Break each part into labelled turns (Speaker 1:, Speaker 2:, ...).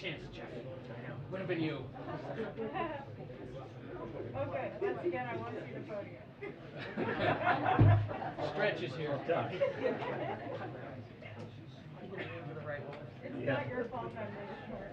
Speaker 1: chance, Jeff. Would have been you.
Speaker 2: Okay, once again, I want to see the podium.
Speaker 1: Stretch is here.
Speaker 2: It's not your fault I'm really short.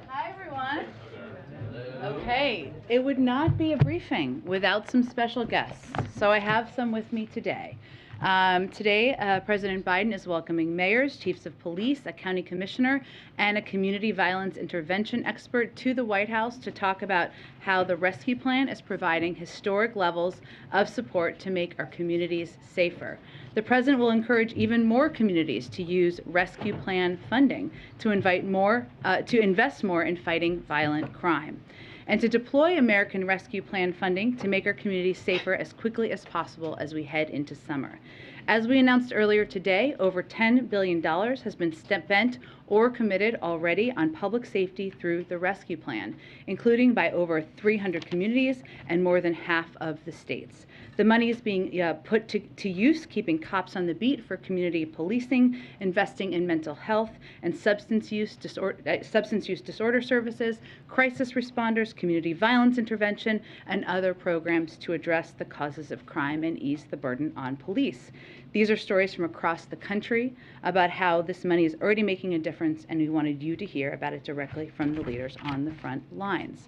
Speaker 3: Hi, everyone. Okay, it would not be a briefing without some special guests, so I have some with me today. Today, President Biden is welcoming mayors, chiefs of police, a county commissioner, and a community violence intervention expert to the White House to talk about how the rescue plan is providing historic levels of support to make our communities safer. The president will encourage even more communities to use rescue plan funding to invest more in fighting violent crime, and to deploy American Rescue Plan funding to make our communities safer as quickly as possible as we head into summer. As we announced earlier today, over $10 billion has been spent or committed already on public safety through the Rescue Plan, including by over 300 communities and more than half of the states. The money is being put to use, keeping cops on the beat for community policing, investing in mental health and substance use disorder services, crisis responders, community violence intervention, and other programs to address the causes of crime and ease the burden on police. These are stories from across the country about how this money is already making a difference, and we wanted you to hear about it directly from the leaders on the front lines.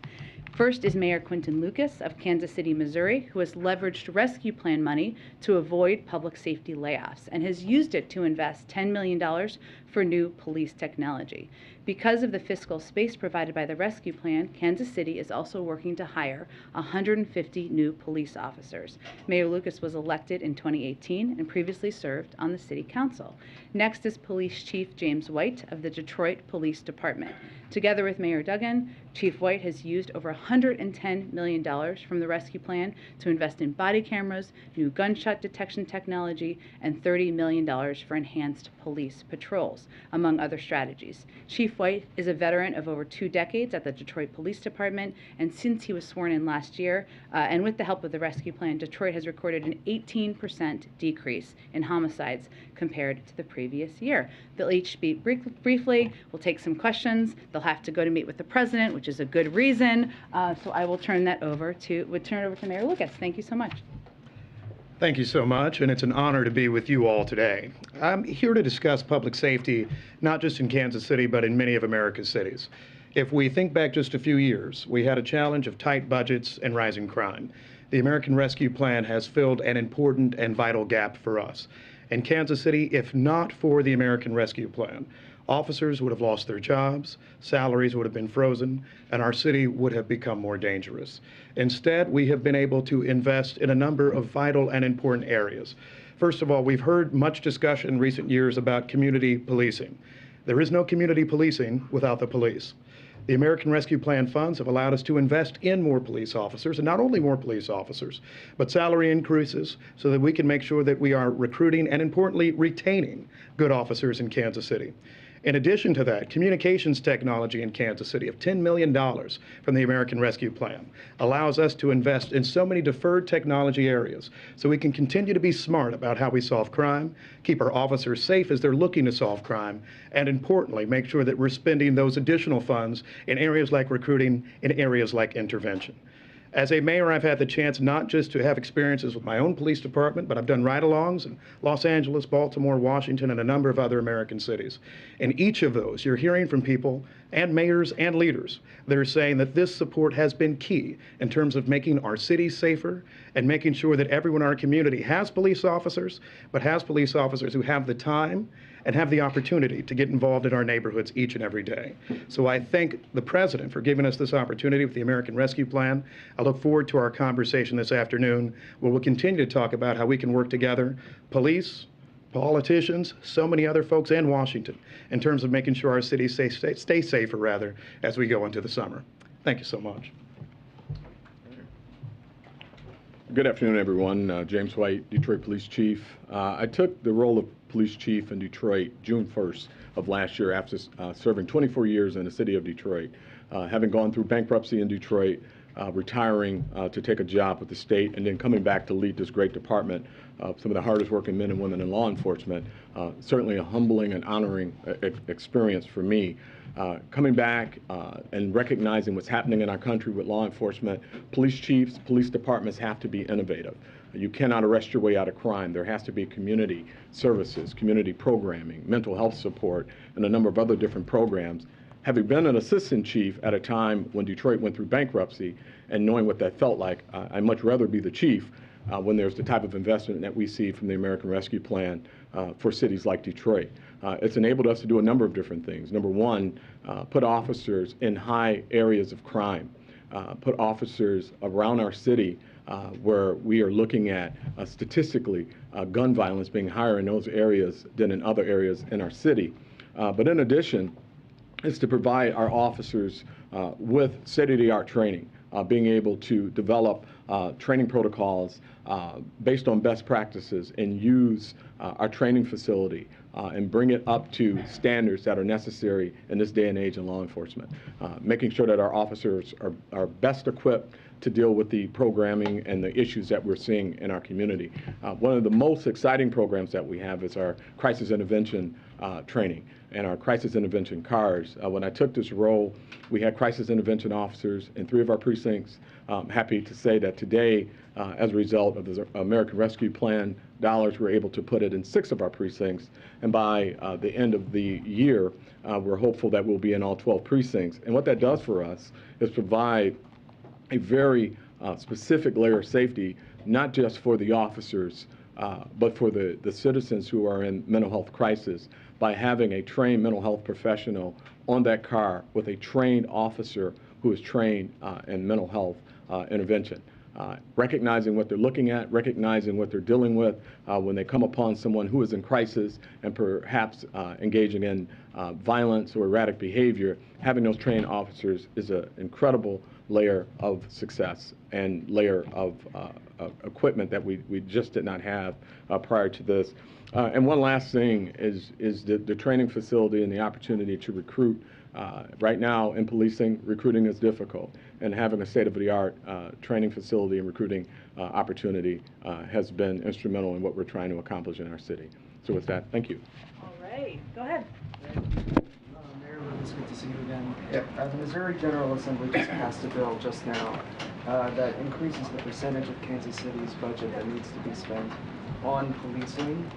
Speaker 3: First is Mayor Quinton Lucas of Kansas City, Missouri, who has leveraged rescue plan money to avoid public safety layoffs and has used it to invest $10 million for new police technology. Because of the fiscal space provided by the rescue plan, Kansas City is also working to hire 150 new police officers. Mayor Lucas was elected in 2018 and previously served on the city council. Next is Police Chief James White of the Detroit Police Department. Together with Mayor Duggan, Chief White has used over $110 million from the rescue plan to invest in body cameras, new gunshot detection technology, and $30 million for enhanced police patrols, among other strategies. Chief White is a veteran of over 2 decades at the Detroit Police Department, and since he was sworn in last year, and with the help of the rescue plan, Detroit has recorded an 18% decrease in homicides compared to the previous year. They'll each speak briefly. We'll take some questions. They'll have to go to meet with the president, which is a good reason. So I will turn it over to Mayor Lucas. Thank you so much.
Speaker 4: Thank you so much, and it's an honor to be with you all today. I'm here to discuss public safety, not just in Kansas City, but in many of America's cities. If we think back just a few years, we had a challenge of tight budgets and rising crime. The American Rescue Plan has filled an important and vital gap for us. In Kansas City, if not for the American Rescue Plan, officers would have lost their jobs, salaries would have been frozen, and our city would have become more dangerous. Instead, we have been able to invest in a number of vital and important areas. First of all, we've heard much discussion in recent years about community policing. There is no community policing without the police. The American Rescue Plan funds have allowed us to invest in more police officers, and not only more police officers, but salary increases so that we can make sure that we are recruiting and, importantly, retaining good officers in Kansas City. In addition to that, communications technology in Kansas City of $10 million from the American Rescue Plan allows us to invest in so many deferred technology areas so we can continue to be smart about how we solve crime, keep our officers safe as they're looking to solve crime, and importantly, make sure that we're spending those additional funds in areas like recruiting, in areas like intervention. As a mayor, I've had the chance not just to have experiences with my own police department, but I've done ride-alongs in Los Angeles, Baltimore, Washington, and a number of other American cities. In each of those, you're hearing from people and mayors and leaders that are saying that this support has been key in terms of making our cities safer and making sure that everyone in our community has police officers, but has police officers who have the time and have the opportunity to get involved in our neighborhoods each and every day. So I thank the President for giving us this opportunity with the American Rescue Plan. I look forward to our conversation this afternoon, where we'll continue to talk about how we can work together, police, politicians, so many other folks, and Washington, in terms of making sure our cities stay safer, rather, as we go into the summer. Thank you so much.
Speaker 5: Good afternoon, everyone. James White, Detroit Police Chief. I took the role of Police Chief in Detroit June 1st of last year after serving 24 years in the city of Detroit, having gone through bankruptcy in Detroit, retiring to take a job with the state, and then coming back to lead this great department of some of the hardest working men and women in law enforcement. Certainly a humbling and honoring experience for me. Coming back and recognizing what's happening in our country with law enforcement, police chiefs, police departments have to be innovative. You cannot arrest your way out of crime. There has to be community services, community programming, mental health support, and a number of other different programs. Having been an assistant chief at a time when Detroit went through bankruptcy and knowing what that felt like, I'd much rather be the chief when there's the type of investment that we see from the American Rescue Plan for cities like Detroit. It's enabled us to do a number of different things. Number one, put officers in high areas of crime, put officers around our city where we are looking at statistically gun violence being higher in those areas than in other areas in our city. But in addition, is to provide our officers with state-of-the-art training, being able to develop training protocols based on best practices and use our training facility and bring it up to standards that are necessary in this day and age in law enforcement, making sure that our officers are best equipped to deal with the programming and the issues that we're seeing in our community. One of the most exciting programs that we have is our crisis intervention training and our crisis intervention cars. When I took this role, we had crisis intervention officers in 3 of our precincts. I'm happy to say that today, as a result of the American Rescue Plan dollars, we're able to put it in 6 of our precincts. And by the end of the year, we're hopeful that we'll be in all 12 precincts. And what that does for us is provide a very specific layer of safety, not just for the officers, but for the citizens who are in mental health crisis, by having a trained mental health professional on that car with a trained officer who is trained in mental health intervention. Recognizing what they're looking at, recognizing what they're dealing with when they come upon someone who is in crisis and perhaps engaging in violence or erratic behavior, having those trained officers is an incredible layer of success and layer of equipment that we just did not have prior to this. And one last thing is the training facility and the opportunity to recruit. Right now in policing, recruiting is difficult, and having a state-of-the-art training facility and recruiting opportunity has been instrumental in what we're trying to accomplish in our city. So with that, thank you.
Speaker 3: All right, go ahead.
Speaker 6: Mayor, it's good to see you again. The Missouri General Assembly just passed a bill just now that increases the percentage of Kansas City's budget that needs to be spent on policing.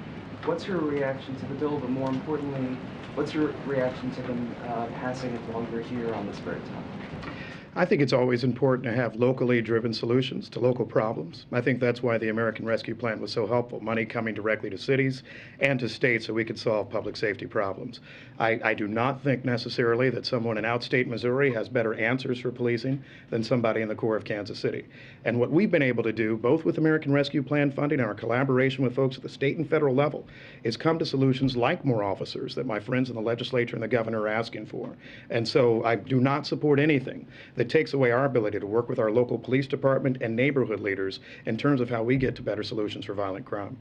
Speaker 6: What's your reaction to the bill, but more importantly, what's your reaction to them passing it while you're here on this very topic?
Speaker 4: I think it's always important to have locally driven solutions to local problems. I think that's why the American Rescue Plan was so helpful, money coming directly to cities and to states so we could solve public safety problems. I do not think necessarily that someone in outstate Missouri has better answers for policing than somebody in the core of Kansas City. And what we've been able to do, both with American Rescue Plan funding and our collaboration with folks at the state and federal level, is come to solutions like more officers that my friends in the legislature and the governor are asking for. And so I do not support anything that takes away our ability to work with our local police department and neighborhood leaders in terms of how we get to better solutions for violent crime.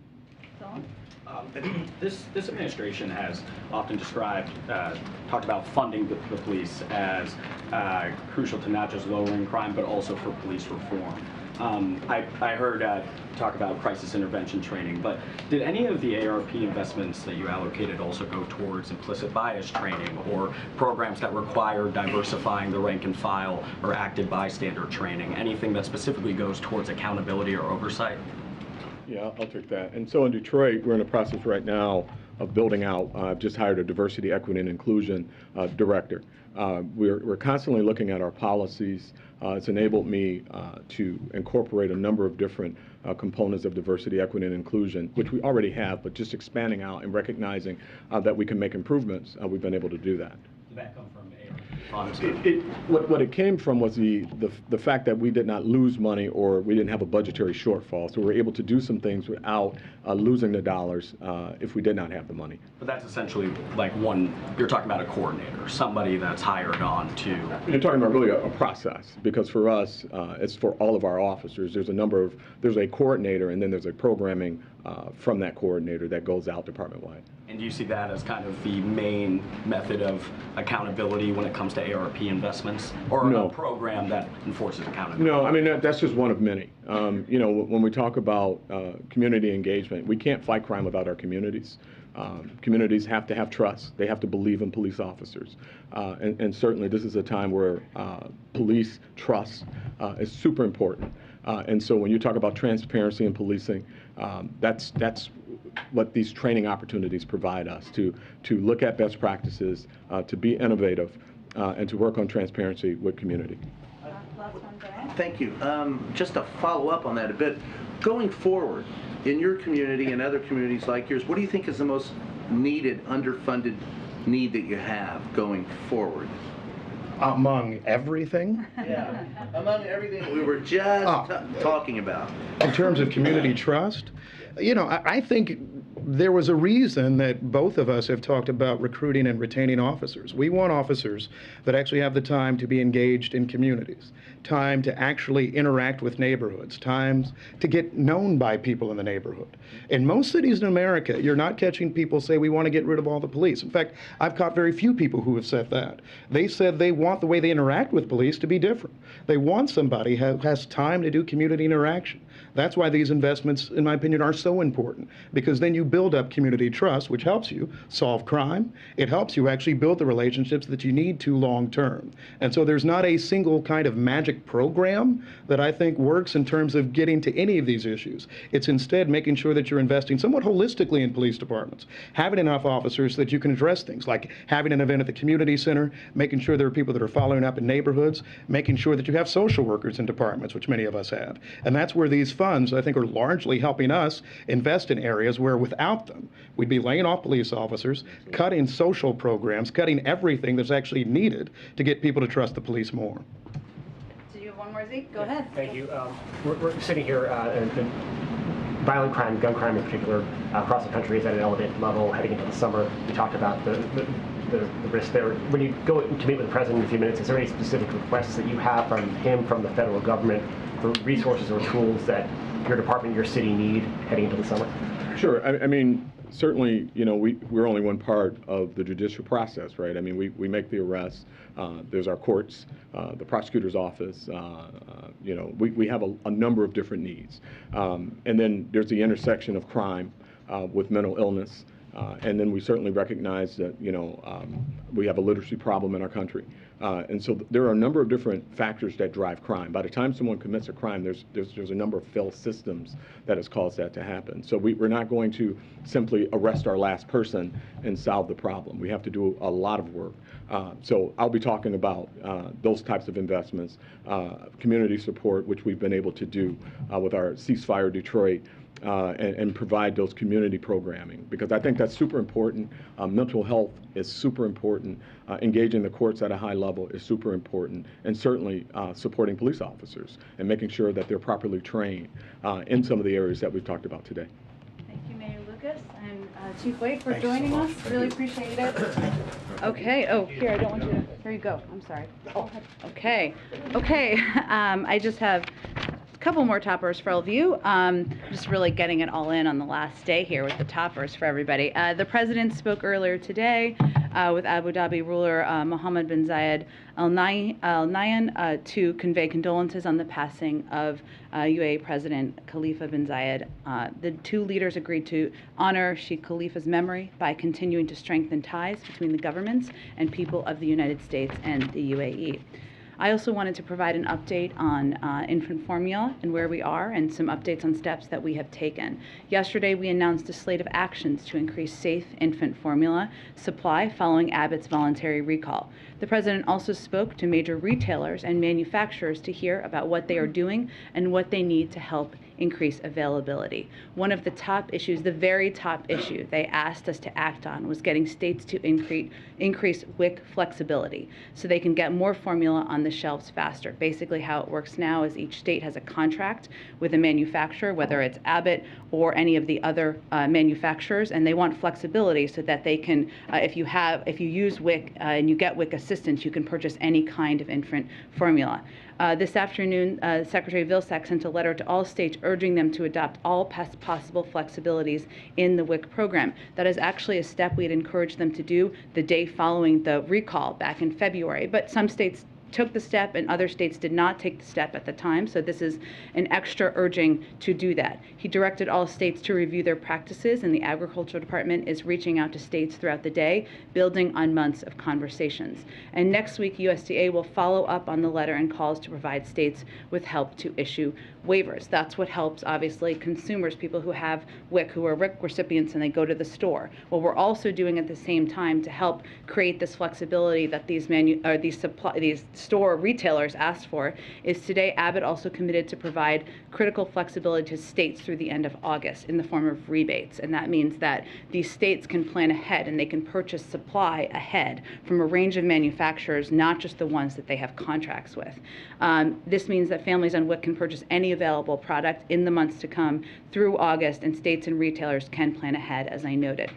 Speaker 7: This administration has often talked about funding the police as crucial to not just lowering crime, but also for police reform. I heard talk about crisis intervention training, but did any of the ARP investments that you allocated also go towards implicit bias training or programs that require diversifying the rank and file or active bystander training? Anything that specifically goes towards accountability or oversight?
Speaker 5: Yeah, I'll take that. And so in Detroit, we're in a process right now of building out. I've just hired a diversity, equity, and inclusion director. We're constantly looking at our policies It's enabled me to incorporate a number of different components of diversity, equity, and inclusion, which we already have, but just expanding out and recognizing that we can make improvements. We've been able to do that.
Speaker 7: Did that come from
Speaker 5: What it came from was the fact that we did not lose money or we didn't have a budgetary shortfall. So we were able to do some things without losing the dollars if we did not have the money.
Speaker 7: But that's essentially like you're talking about a coordinator, somebody that's hired on to.
Speaker 5: You're talking about really a process, because for us, it's for all of our officers. There's a coordinator, and then there's a programming from that coordinator that goes out department-wide.
Speaker 7: And do you see that as kind of the main method of accountability when it comes to ARP investments, or
Speaker 5: No.
Speaker 7: a program that enforces accountability?
Speaker 5: No, I mean, that's just one of many. You know, when we talk about community engagement, we can't fight crime without our communities. Communities have to have trust. They have to believe in police officers. And certainly this is a time where police trust is super important. And so when you talk about transparency in policing, that's what these training opportunities provide us, to look at best practices, to be innovative, and to work on transparency with community.
Speaker 3: Last one, Brian.
Speaker 8: Thank you. Just to follow up on that a bit, going forward, in your community and other communities like yours, what do you think is the most needed, underfunded need that you have going forward?
Speaker 4: Among everything?
Speaker 8: Yeah, among everything we were just talking about.
Speaker 4: In terms of community trust, you know, I think there was a reason that both of us have talked about recruiting and retaining officers. We want officers that actually have the time to be engaged in communities, time to actually interact with neighborhoods, times to get known by people in the neighborhood. In most cities in America, you're not catching people say, we want to get rid of all the police. In fact, I've caught very few people who have said that. They said they want the way they interact with police to be different. They want somebody who has time to do community interaction. That's why these investments, in my opinion, are so important, because then you build up community trust, which helps you solve crime. It helps you actually build the relationships that you need to long term. And so there's not a single kind of magic program that I think works in terms of getting to any of these issues. It's instead making sure that you're investing somewhat holistically in police departments, having enough officers that you can address things like having an event at the community center, making sure there are people that are following up in neighborhoods, making sure that you have social workers in departments, which many of us have. And that's where these funds, I think, are largely helping us invest in areas where without them, we'd be laying off police officers, cutting social programs, cutting everything that's actually needed to get people to trust the police more.
Speaker 3: Do you have one more, Zeke? Go ahead.
Speaker 9: Thank you. We're sitting here, and violent crime, gun crime in particular, across the country is at an elevated level heading into the summer. We talked about the risk there. When you go to meet with the president in a few minutes, is there any specific requests that you have from him, from the federal government, for resources or tools that your department, your city need heading into the summer?
Speaker 5: Sure. I mean, certainly, you know, we're only one part of the judicial process, right? I mean, we make the arrests. There's our courts, the prosecutor's office. You know, we have a number of different needs. And then there's the intersection of crime with mental illness. And then we certainly recognize that, you know, we have a literacy problem in our country. And so there are a number of different factors that drive crime. By the time someone commits a crime, there's a number of failed systems that has caused that to happen. So we're not going to simply arrest our last person and solve the problem. We have to do a lot of work. So I'll be talking about those types of investments, community support, which we've been able to do with our Ceasefire Detroit, and provide those community programming, because I think that's super important. Mental health is super important. Engaging the courts at a high level is super important, and certainly supporting police officers and making sure that they're properly trained in some of the areas that we've talked about today.
Speaker 3: Thank you, Mayor Lucas and Chief White, for joining us. Really appreciate it. Okay. Oh, here, I don't want you to. Here you go. I'm sorry. Oh, okay. Okay. I just have couple more toppers for all of you. Just really getting it all in on the last day here with the toppers for everybody. The president spoke earlier today with Abu Dhabi ruler Mohammed bin Zayed Al Nahyan to convey condolences on the passing of UAE President Khalifa bin Zayed. The two leaders agreed to honor Sheikh Khalifa's memory by continuing to strengthen ties between the governments and people of the United States and the UAE. I also wanted to provide an update on infant formula and where we are, and some updates on steps that we have taken. Yesterday, we announced a slate of actions to increase safe infant formula supply following Abbott's voluntary recall. The President also spoke to major retailers and manufacturers to hear about what they are doing and what they need to help increase availability. One of the top issues, the very top issue they asked us to act on, was getting states to increase WIC flexibility so they can get more formula on the shelves faster. Basically how it works now is each state has a contract with a manufacturer, whether it's Abbott or any of the other manufacturers, and they want flexibility so that they can, if you use WIC and you get WIC assistance, you can purchase any kind of infant formula. This afternoon, Secretary Vilsack sent a letter to all states urging them to adopt all possible flexibilities in the WIC program. That is actually a step we had encouraged them to do the day following the recall back in February, but some states took the step and other states did not take the step at the time, so this is an extra urging to do that. He directed all states to review their practices, and the Agriculture Department is reaching out to states throughout the day, building on months of conversations. And next week, USDA will follow up on the letter and calls to provide states with help to issue waivers. That's what helps, obviously, consumers, people who have WIC, who are WIC recipients and they go to the store. What we're also doing at the same time to help create this flexibility that these store retailers asked for is today Abbott also committed to provide critical flexibility to states through the end of August in the form of rebates. And that means that these states can plan ahead and they can purchase supply ahead from a range of manufacturers, not just the ones that they have contracts with. This means that families on WIC can purchase any available product in the months to come through August, and states and retailers can plan ahead, as I noted.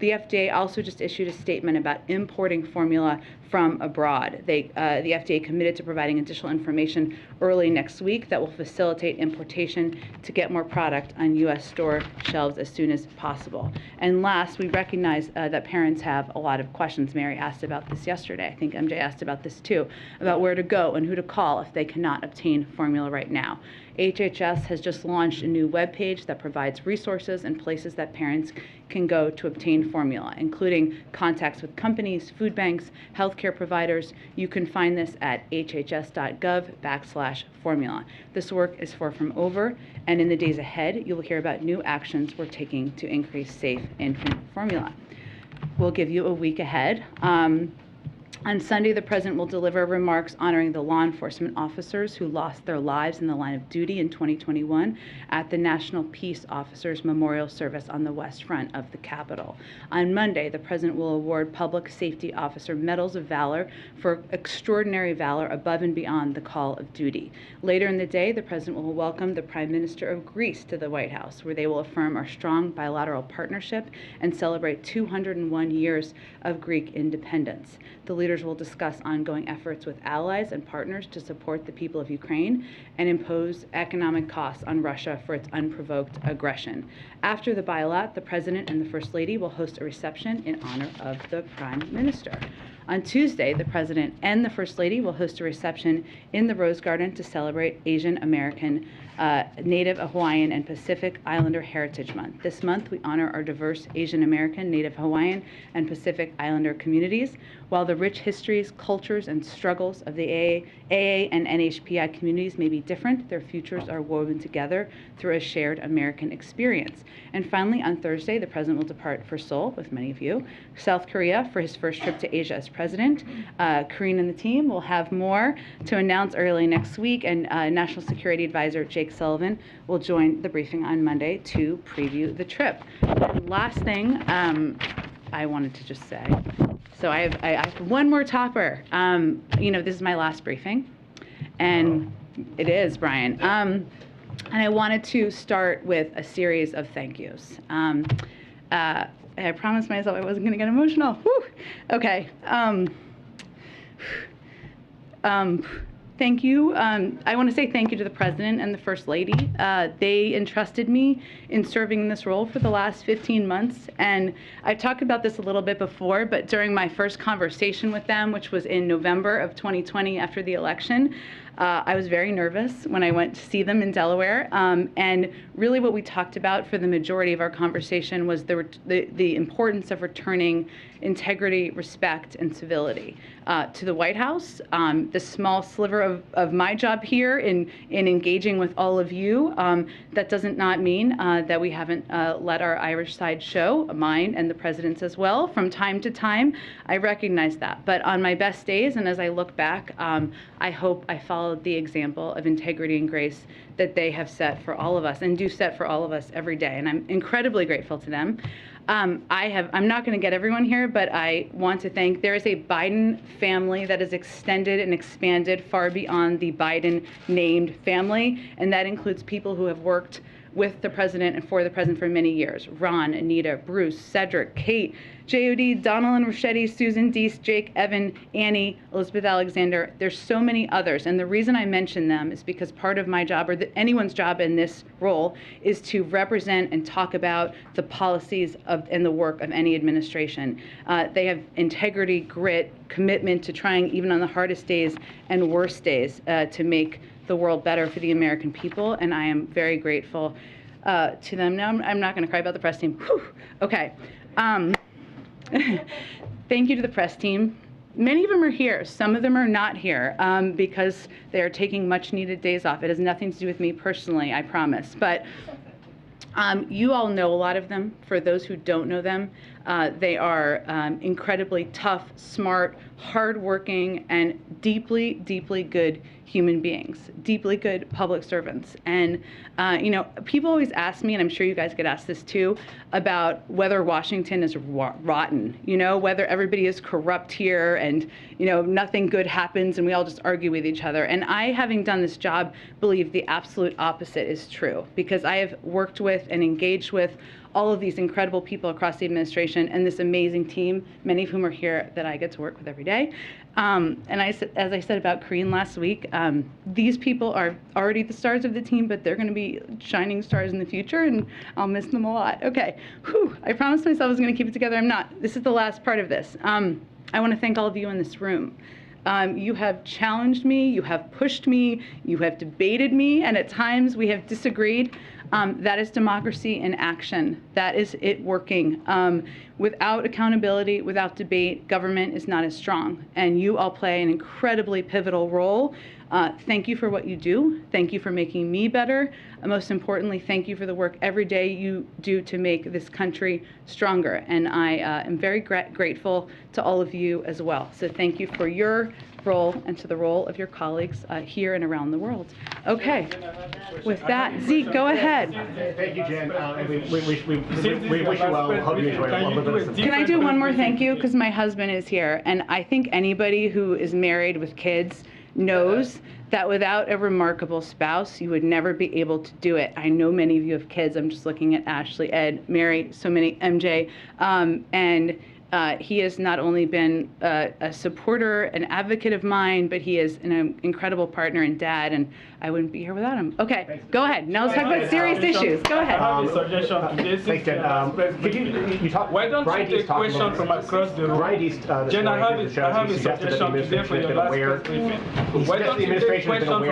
Speaker 3: The FDA also just issued a statement about importing formula from abroad. The FDA committed to providing additional information early next week that will facilitate importation to get more product on U.S. store shelves as soon as possible. And last, we recognize that parents have a lot of questions. Mary asked about this yesterday. I think MJ asked about this too, about where to go and who to call if they cannot obtain formula right now. HHS has just launched a new webpage that provides resources and places that parents can go to obtain formula, including contacts with companies, food banks, healthcare providers. You can find this at hhs.gov/formula. This work is far from over, and in the days ahead, you will hear about new actions we're taking to increase safe infant formula. We'll give you a week ahead. On Sunday, the President will deliver remarks honoring the law enforcement officers who lost their lives in the line of duty in 2021 at the National Peace Officers Memorial Service on the West Front of the Capitol. On Monday, the President will award Public Safety Officer Medals of Valor for extraordinary valor above and beyond the call of duty. Later in the day, the President will welcome the Prime Minister of Greece to the White House, where they will affirm our strong bilateral partnership and celebrate 201 years of Greek independence. The leaders will discuss ongoing efforts with allies and partners to support the people of Ukraine and impose economic costs on Russia for its unprovoked aggression. After the bilat, the President and the First Lady will host a reception in honor of the Prime Minister. On Tuesday, the President and the First Lady will host a reception in the Rose Garden to celebrate Asian American, Native Hawaiian, and Pacific Islander Heritage Month. This month, we honor our diverse Asian American, Native Hawaiian, and Pacific Islander communities. While the rich histories, cultures, and struggles of the AA and NHPI communities may be different, their futures are woven together through a shared American experience. And finally, on Thursday, the President will depart for Seoul, with many of you, South Korea, for his first trip to Asia as President. Karine and the team will have more to announce early next week, and National Security Advisor Jake Sullivan will join the briefing on Monday to preview the trip. And last thing I wanted to just say, so I have one more topper. This is my last briefing, and it is, Brian. And I wanted to start with a series of thank yous. I promised myself I wasn't going to get emotional. Whew. Okay. Thank you. I want to say thank you to the President and the First Lady. They entrusted me in serving in this role for the last 15 months. And I talked about this a little bit before, but during my first conversation with them, which was in November of 2020 after the election, I was very nervous when I went to see them in Delaware, and really what we talked about for the majority of our conversation was the importance of returning integrity, respect, and civility to the White House. The small sliver of my job here in engaging with all of you, that doesn't not mean that we haven't let our Irish side show, mine and the president's as well, from time to time. I recognize that. But on my best days, and as I look back, I hope I followed the example of integrity and grace that they have set for all of us and do set for all of us every day. And I'm incredibly grateful to them. I'm not going to get everyone here, but I want to thank, there is a Biden family that is extended and expanded far beyond the Biden named family, and that includes people who have worked with the president and for the president for many years. Ron, Anita, Bruce, Cedric, Kate, J.O.D., Donald and Rochetti, Susan, Deese, Jake, Evan, Annie, Elizabeth Alexander. There's so many others. And the reason I mention them is because part of my job, or anyone's job in this role, is to represent and talk about the policies and the work of any administration. They have integrity, grit, commitment to trying, even on the hardest days and worst days, to make the world better for the American people, and I am very grateful to them. Now, I'm not going to cry about the press team. Whew. Okay. Thank you to the press team. Many of them are here. Some of them are not here because they are taking much-needed days off. It has nothing to do with me personally, I promise. But you all know a lot of them. For those who don't know them, they are incredibly tough, smart, hardworking, and deeply, deeply good human beings, deeply good public servants. And, people always ask me, and I'm sure you guys get asked this too, about whether Washington is rotten, whether everybody is corrupt here and, nothing good happens and we all just argue with each other. And I, having done this job, believe the absolute opposite is true, because I have worked with and engaged with all of these incredible people across the administration and this amazing team, many of whom are here that I get to work with every day. And as I said about Korean last week, these people are already the stars of the team, but they're going to be shining stars in the future, and I'll miss them a lot. Okay, whew, I promised myself I was going to keep it together. I'm not. This is the last part of this. I want to thank all of you in this room. You have challenged me, you have pushed me, you have debated me, and at times we have disagreed. That is democracy in action. That is it working. Without accountability, without debate, government is not as strong. And you all play an incredibly pivotal role. Thank you for what you do. Thank you for making me better. Most importantly, thank you for the work every day you do to make this country stronger. And I am very grateful to all of you as well. So thank you for your role and to the role of your colleagues here and around the world. Okay. With that, Zeke, go ahead.
Speaker 9: Thank you, Jen. We wish you well. Hope you enjoy a little bit of
Speaker 3: Can I do one more thank you? Because my husband is here, and I think anybody who is married with kids knows that without a remarkable spouse, you would never be able to do it. I know many of you have kids. I'm just looking at Ashley, Ed, Mary, so many, MJ, and he has not only been a supporter, an advocate of mine, but he is an incredible partner and dad, and I wouldn't be here without him. Okay, go ahead. Now let's talk about serious issues. Go ahead.
Speaker 10: I have a suggestion to this.
Speaker 9: Thanks, Jen. Could you talk?
Speaker 10: Why don't you take questions from across the room? Jen, I have a suggestion today for your last press briefing. Why don't you take questions from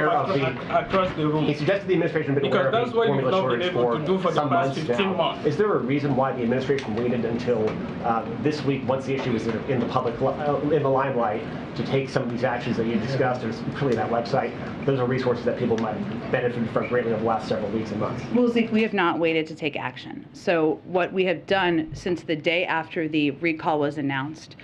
Speaker 10: across the room?
Speaker 9: He suggested the administration has been aware of the formula shortage for some months now. Is there a reason why the administration waited until this week, once the issue was in the public, in the limelight, to take some of these actions that you discussed? There's clearly that website. Those are resources that people might have benefited from greatly over the last several weeks and months.
Speaker 3: Well, Zeke, we have not waited to take action. So what we have done since the day after the recall was announced,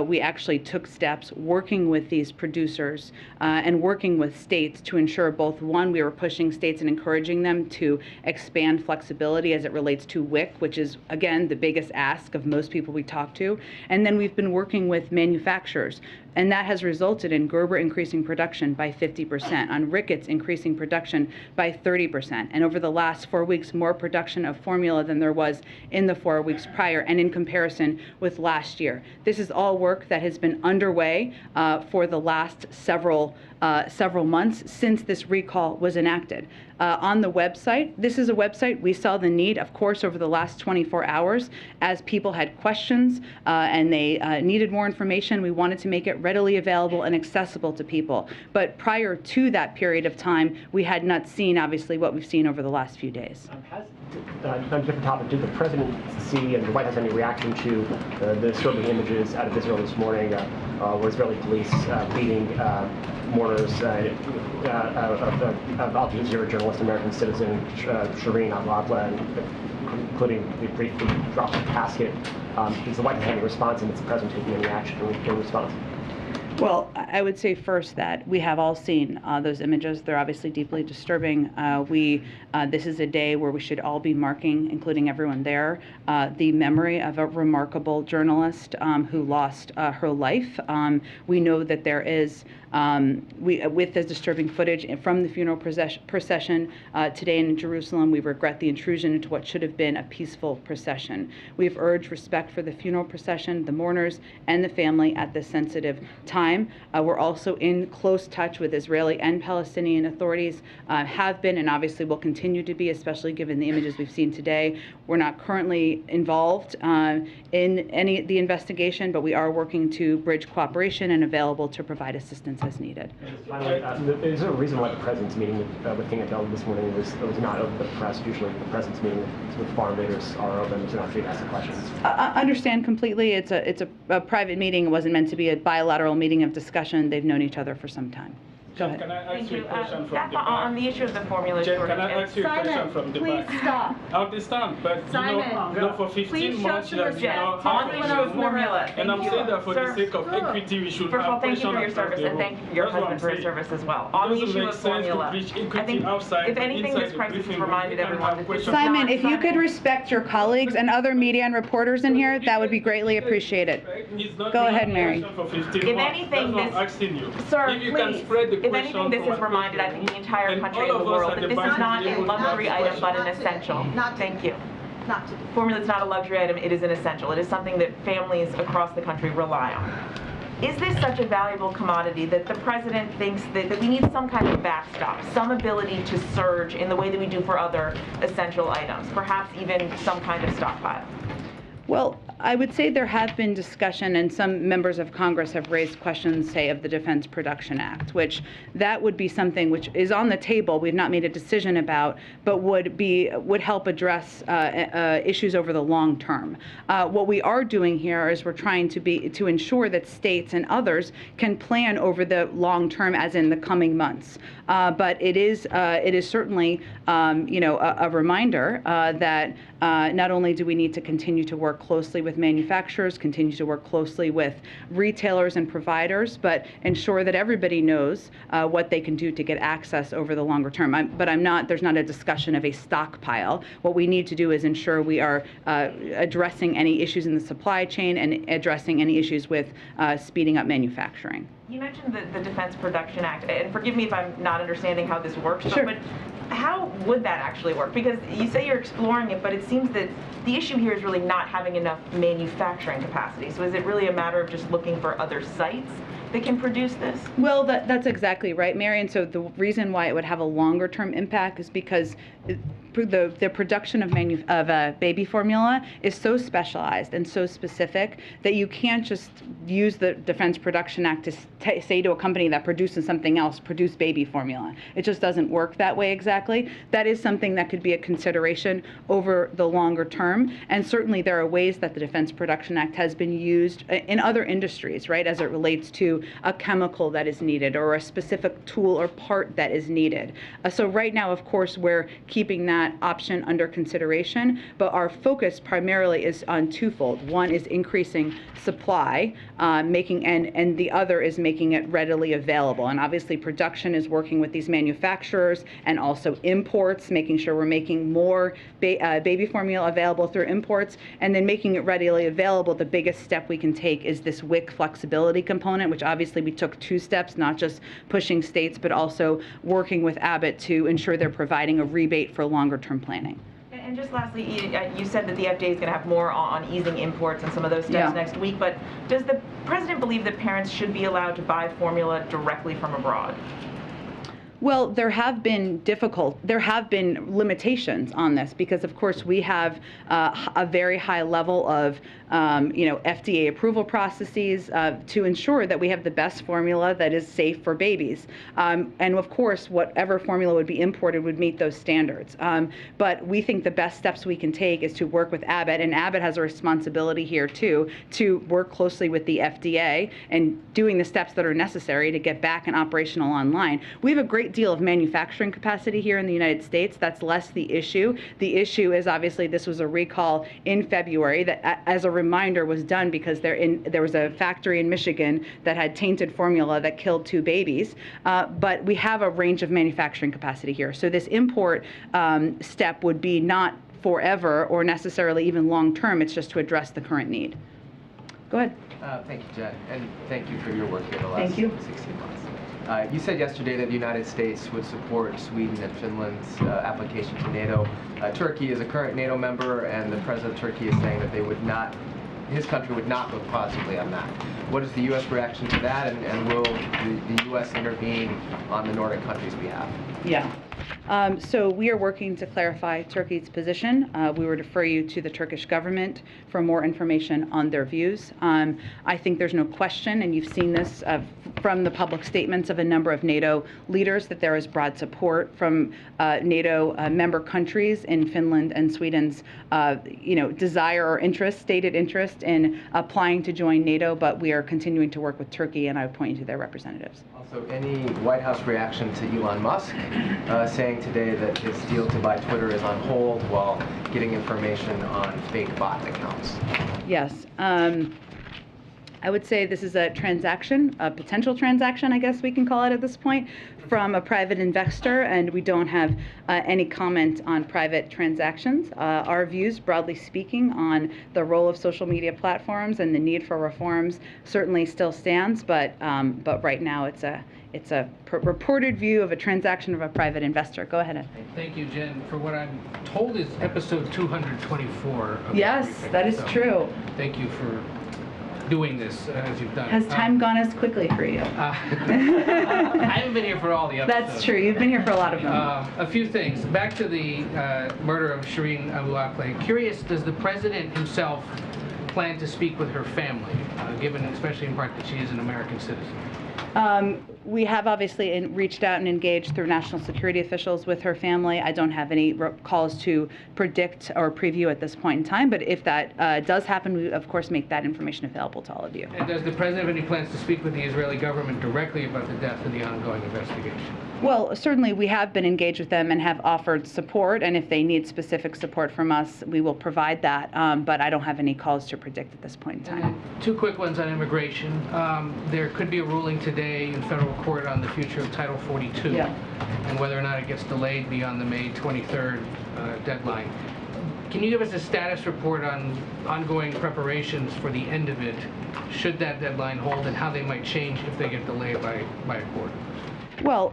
Speaker 3: we actually took steps working with these producers and working with states to ensure both, one, we were pushing states and encouraging them to expand flexibility as it relates to WIC, which is, again, the biggest ask of most people we talk to. And then we've been working with manufacturers. And that has resulted in Gerber increasing production by 50%, on Ricketts increasing production by 30%, and over the last 4 weeks, more production of formula than there was in the 4 weeks prior, and in comparison with last year. This is all work that has been underway for the last several several months since this recall was enacted. On the website, this is a website, we saw the need, of course, over the last 24 hours as people had questions and they needed more information. We wanted to make it readily available and accessible to people. But prior to that period of time, we had not seen, obviously, what we've seen over the last few days.
Speaker 9: On a different topic, did the president see and the White House have any reaction to the disturbing images out of Israel this morning where Israeli police beating mourners of Al Jazeera journalist, American citizen Shireen Abu Akleh, including the briefly dropped casket? Is the White House having a response, and is the president taking any action in response?
Speaker 3: Well, I would say first that we have all seen those images. They're obviously deeply disturbing. This is a day where we should all be marking, including everyone there, the memory of a remarkable journalist who lost her life. We know that there is, with this disturbing footage from the funeral procession today in Jerusalem, we regret the intrusion into what should have been a peaceful procession. We've urged respect for the funeral procession, the mourners, and the family at this sensitive time. We're also in close touch with Israeli and Palestinian authorities, have been and obviously will continue to be, especially given the images we've seen today. We're not currently involved in any of the investigation, but we are working to bridge cooperation and available to provide assistance as needed.
Speaker 9: Finally, is there a reason why the president's meeting with King Abdullah this morning was not open to the press? Usually the president's meeting with foreign leaders are open to free to ask questions.
Speaker 3: Understand completely. It's a private meeting. It wasn't meant to be a bilateral meeting of discussion. They've known each other for some time. Go ahead.
Speaker 10: Can I ask you a question from the back?
Speaker 2: On the issue of the formula
Speaker 10: Jen,
Speaker 2: shortage.
Speaker 10: can I ask you a question from the back?
Speaker 2: Please stop.
Speaker 10: I understand, but you know, for 15 months,
Speaker 2: Please show
Speaker 10: there's no
Speaker 2: on the issue of formula.
Speaker 10: and I'm saying that for the sake of equity, we should
Speaker 2: First of all,
Speaker 10: have
Speaker 2: thank you
Speaker 10: pressure
Speaker 2: for your
Speaker 10: across
Speaker 2: service
Speaker 10: the
Speaker 2: and
Speaker 10: room.
Speaker 2: thank your
Speaker 10: That's what
Speaker 2: husband
Speaker 10: I'm
Speaker 2: for his
Speaker 10: saying.
Speaker 2: service as well. On the
Speaker 10: Doesn't
Speaker 2: issue
Speaker 10: make
Speaker 2: of
Speaker 10: sense to
Speaker 2: formula,
Speaker 10: preach
Speaker 2: I
Speaker 10: equity
Speaker 2: think
Speaker 10: outside,
Speaker 2: if
Speaker 10: but
Speaker 2: anything,
Speaker 10: inside
Speaker 2: this
Speaker 10: the
Speaker 2: crisis has
Speaker 10: briefing room,
Speaker 2: reminded
Speaker 10: we can
Speaker 2: everyone
Speaker 10: have
Speaker 2: that this is
Speaker 10: questions.
Speaker 2: not
Speaker 3: Simon, if you could
Speaker 2: Simon.
Speaker 3: respect your colleagues and other media and reporters in here, that would be greatly appreciated. Go ahead, Mary.
Speaker 2: If anything, sir, please, if anything, this has reminded, I think, the entire country and the world that this is not a luxury item, but an essential. Thank you. Formula is not a luxury item, it is an essential. It is something that families across the country rely on. Is this such a valuable commodity that the president thinks that we need some kind of backstop, some ability to surge in the way that we do for other essential items, perhaps even some kind of stockpile?
Speaker 3: Well, I would say there have been discussion, and some members of Congress have raised questions, say, of the Defense Production Act, which that would be something which is on the table. We've not made a decision about, but would help address issues over the long term. What we are doing here is we're trying to ensure that states and others can plan over the long term, as in the coming months. But it is certainly a reminder that not only do we need to continue to work closely with manufacturers, continue to work closely with retailers and providers, but ensure that everybody knows what they can do to get access over the longer term. There's not a discussion of a stockpile. What we need to do is ensure we are addressing any issues in the supply chain and addressing any issues with speeding up manufacturing.
Speaker 2: You mentioned the Defense Production Act, and forgive me if I'm not understanding how this works,
Speaker 3: Sure.
Speaker 2: but how would that actually work? Because you say you're exploring it, but it seems that the issue here is really not having enough manufacturing capacity. So is it really a matter of just looking for other sites that can produce this?
Speaker 3: Well, that's exactly right, Mary. And so the reason why it would have a longer term impact is because the production of baby formula is so specialized and so specific that you can't just use the Defense Production Act to say to a company that produces something else, produce baby formula. It just doesn't work that way exactly. That is something that could be a consideration over the longer term. And certainly there are ways that the Defense Production Act has been used in other industries, right, as it relates to a chemical that is needed or a specific tool or part that is needed. So right now, of course, we're keeping that option under consideration, but our focus primarily is on twofold. One is increasing supply, and the other is making it readily available. And obviously production is working with these manufacturers and also imports, making sure we're making more baby formula available through imports, and then making it readily available. The biggest step we can take is this WIC flexibility component, which obviously we took 2 steps, not just pushing states, but also working with Abbott to ensure they're providing a rebate for longer term planning.
Speaker 2: And just lastly, you said that the FDA is going to have more on easing imports and some of those steps next week, but does the president believe that parents should be allowed to buy formula directly from abroad?
Speaker 3: Well, there have been limitations on this because, of course, we have a very high level of, FDA approval processes to ensure that we have the best formula that is safe for babies. And of course, whatever formula would be imported would meet those standards. But we think the best steps we can take is to work with Abbott, and Abbott has a responsibility here too to work closely with the FDA and doing the steps that are necessary to get back and operational online. We have a great deal of manufacturing capacity here in the United States. That's less the issue. The issue is obviously this was a recall in February that, as a reminder, was done because there was a factory in Michigan that had tainted formula that killed 2 babies. But we have a range of manufacturing capacity here. So this import step would be not forever or necessarily even long term. It's just to address the current need. Go ahead.
Speaker 11: Thank you, Jen, and thank you for your work here the last 16 months. You said yesterday that the United States would support Sweden and Finland's application to NATO. Turkey is a current NATO member, and the president of Turkey is saying that his country would not vote positively on that. What is the U.S. reaction to that, and will the U.S. intervene on the Nordic countries' behalf?
Speaker 3: Yeah. So we are working to clarify Turkey's position. We would refer you to the Turkish government for more information on their views. I think there's no question, and you've seen this from the public statements of a number of NATO leaders, that there is broad support from NATO member countries in Finland and Sweden's, desire or interest, stated interest in applying to join NATO. But we are continuing to work with Turkey, and I would point you to their representatives.
Speaker 11: Also, any White House reaction to Elon Musk saying today that his deal to buy Twitter is on hold while getting information on fake bot accounts?
Speaker 3: Yes. I would say this is a transaction, a potential transaction, I guess we can call it at this point, from a private investor, and we don't have any comment on private transactions. Our views, broadly speaking, on the role of social media platforms and the need for reforms certainly still stands, but right now it's a reported view of a transaction of a private investor. Go ahead.
Speaker 1: Thank you, Jen. For what I'm told is episode 224.
Speaker 3: Yes, that is true.
Speaker 1: Thank you for doing this as you've done.
Speaker 3: Has time gone as quickly for you?
Speaker 1: I haven't been here for all the episodes.
Speaker 3: That's true. You've been here for a lot of them.
Speaker 1: A few things. Back to the murder of Shireen Abu Akleh. Curious, does the president himself plan to speak with her family, given especially in part that she is an American citizen?
Speaker 3: We have obviously reached out and engaged through national security officials with her family. I don't have any calls to predict or preview at this point in time, but if that does happen, we of course make that information available to all of you.
Speaker 1: And does the president have any plans to speak with the Israeli government directly about the death and the ongoing investigation?
Speaker 3: Well, certainly we have been engaged with them and have offered support, and if they need specific support from us, we will provide that, but I don't have any calls to predict at this point in time.
Speaker 1: Two quick ones on immigration. There could be a ruling today in federal court on the future of Title 42 and whether or not it gets delayed beyond the May 23rd deadline. Can you give us a status report on ongoing preparations for the end of it, should that deadline hold, and how they might change if they get delayed by a court?
Speaker 3: Well,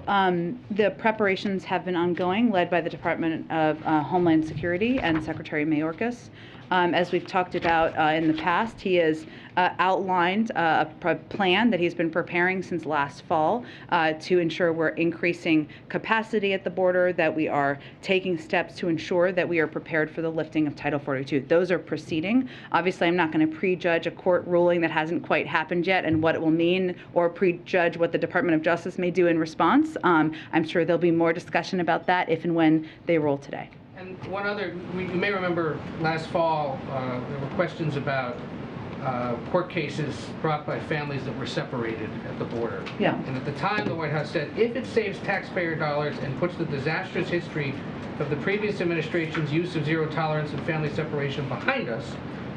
Speaker 3: the preparations have been ongoing, led by the Department of Homeland Security and Secretary Mayorkas. As we've talked about in the past, he has outlined a plan that he's been preparing since last fall to ensure we're increasing capacity at the border, that we are taking steps to ensure that we are prepared for the lifting of Title 42. Those are proceeding. Obviously, I'm not going to prejudge a court ruling that hasn't quite happened yet and what it will mean, or prejudge what the Department of Justice may do in response. I'm sure there'll be more discussion about that if and when they rule today.
Speaker 1: And one other, you may remember last fall, there were questions about court cases brought by families that were separated at the border.
Speaker 3: Yeah.
Speaker 1: And at the time, the White House said, if it saves taxpayer dollars and puts the disastrous history of the previous administration's use of zero tolerance and family separation behind us,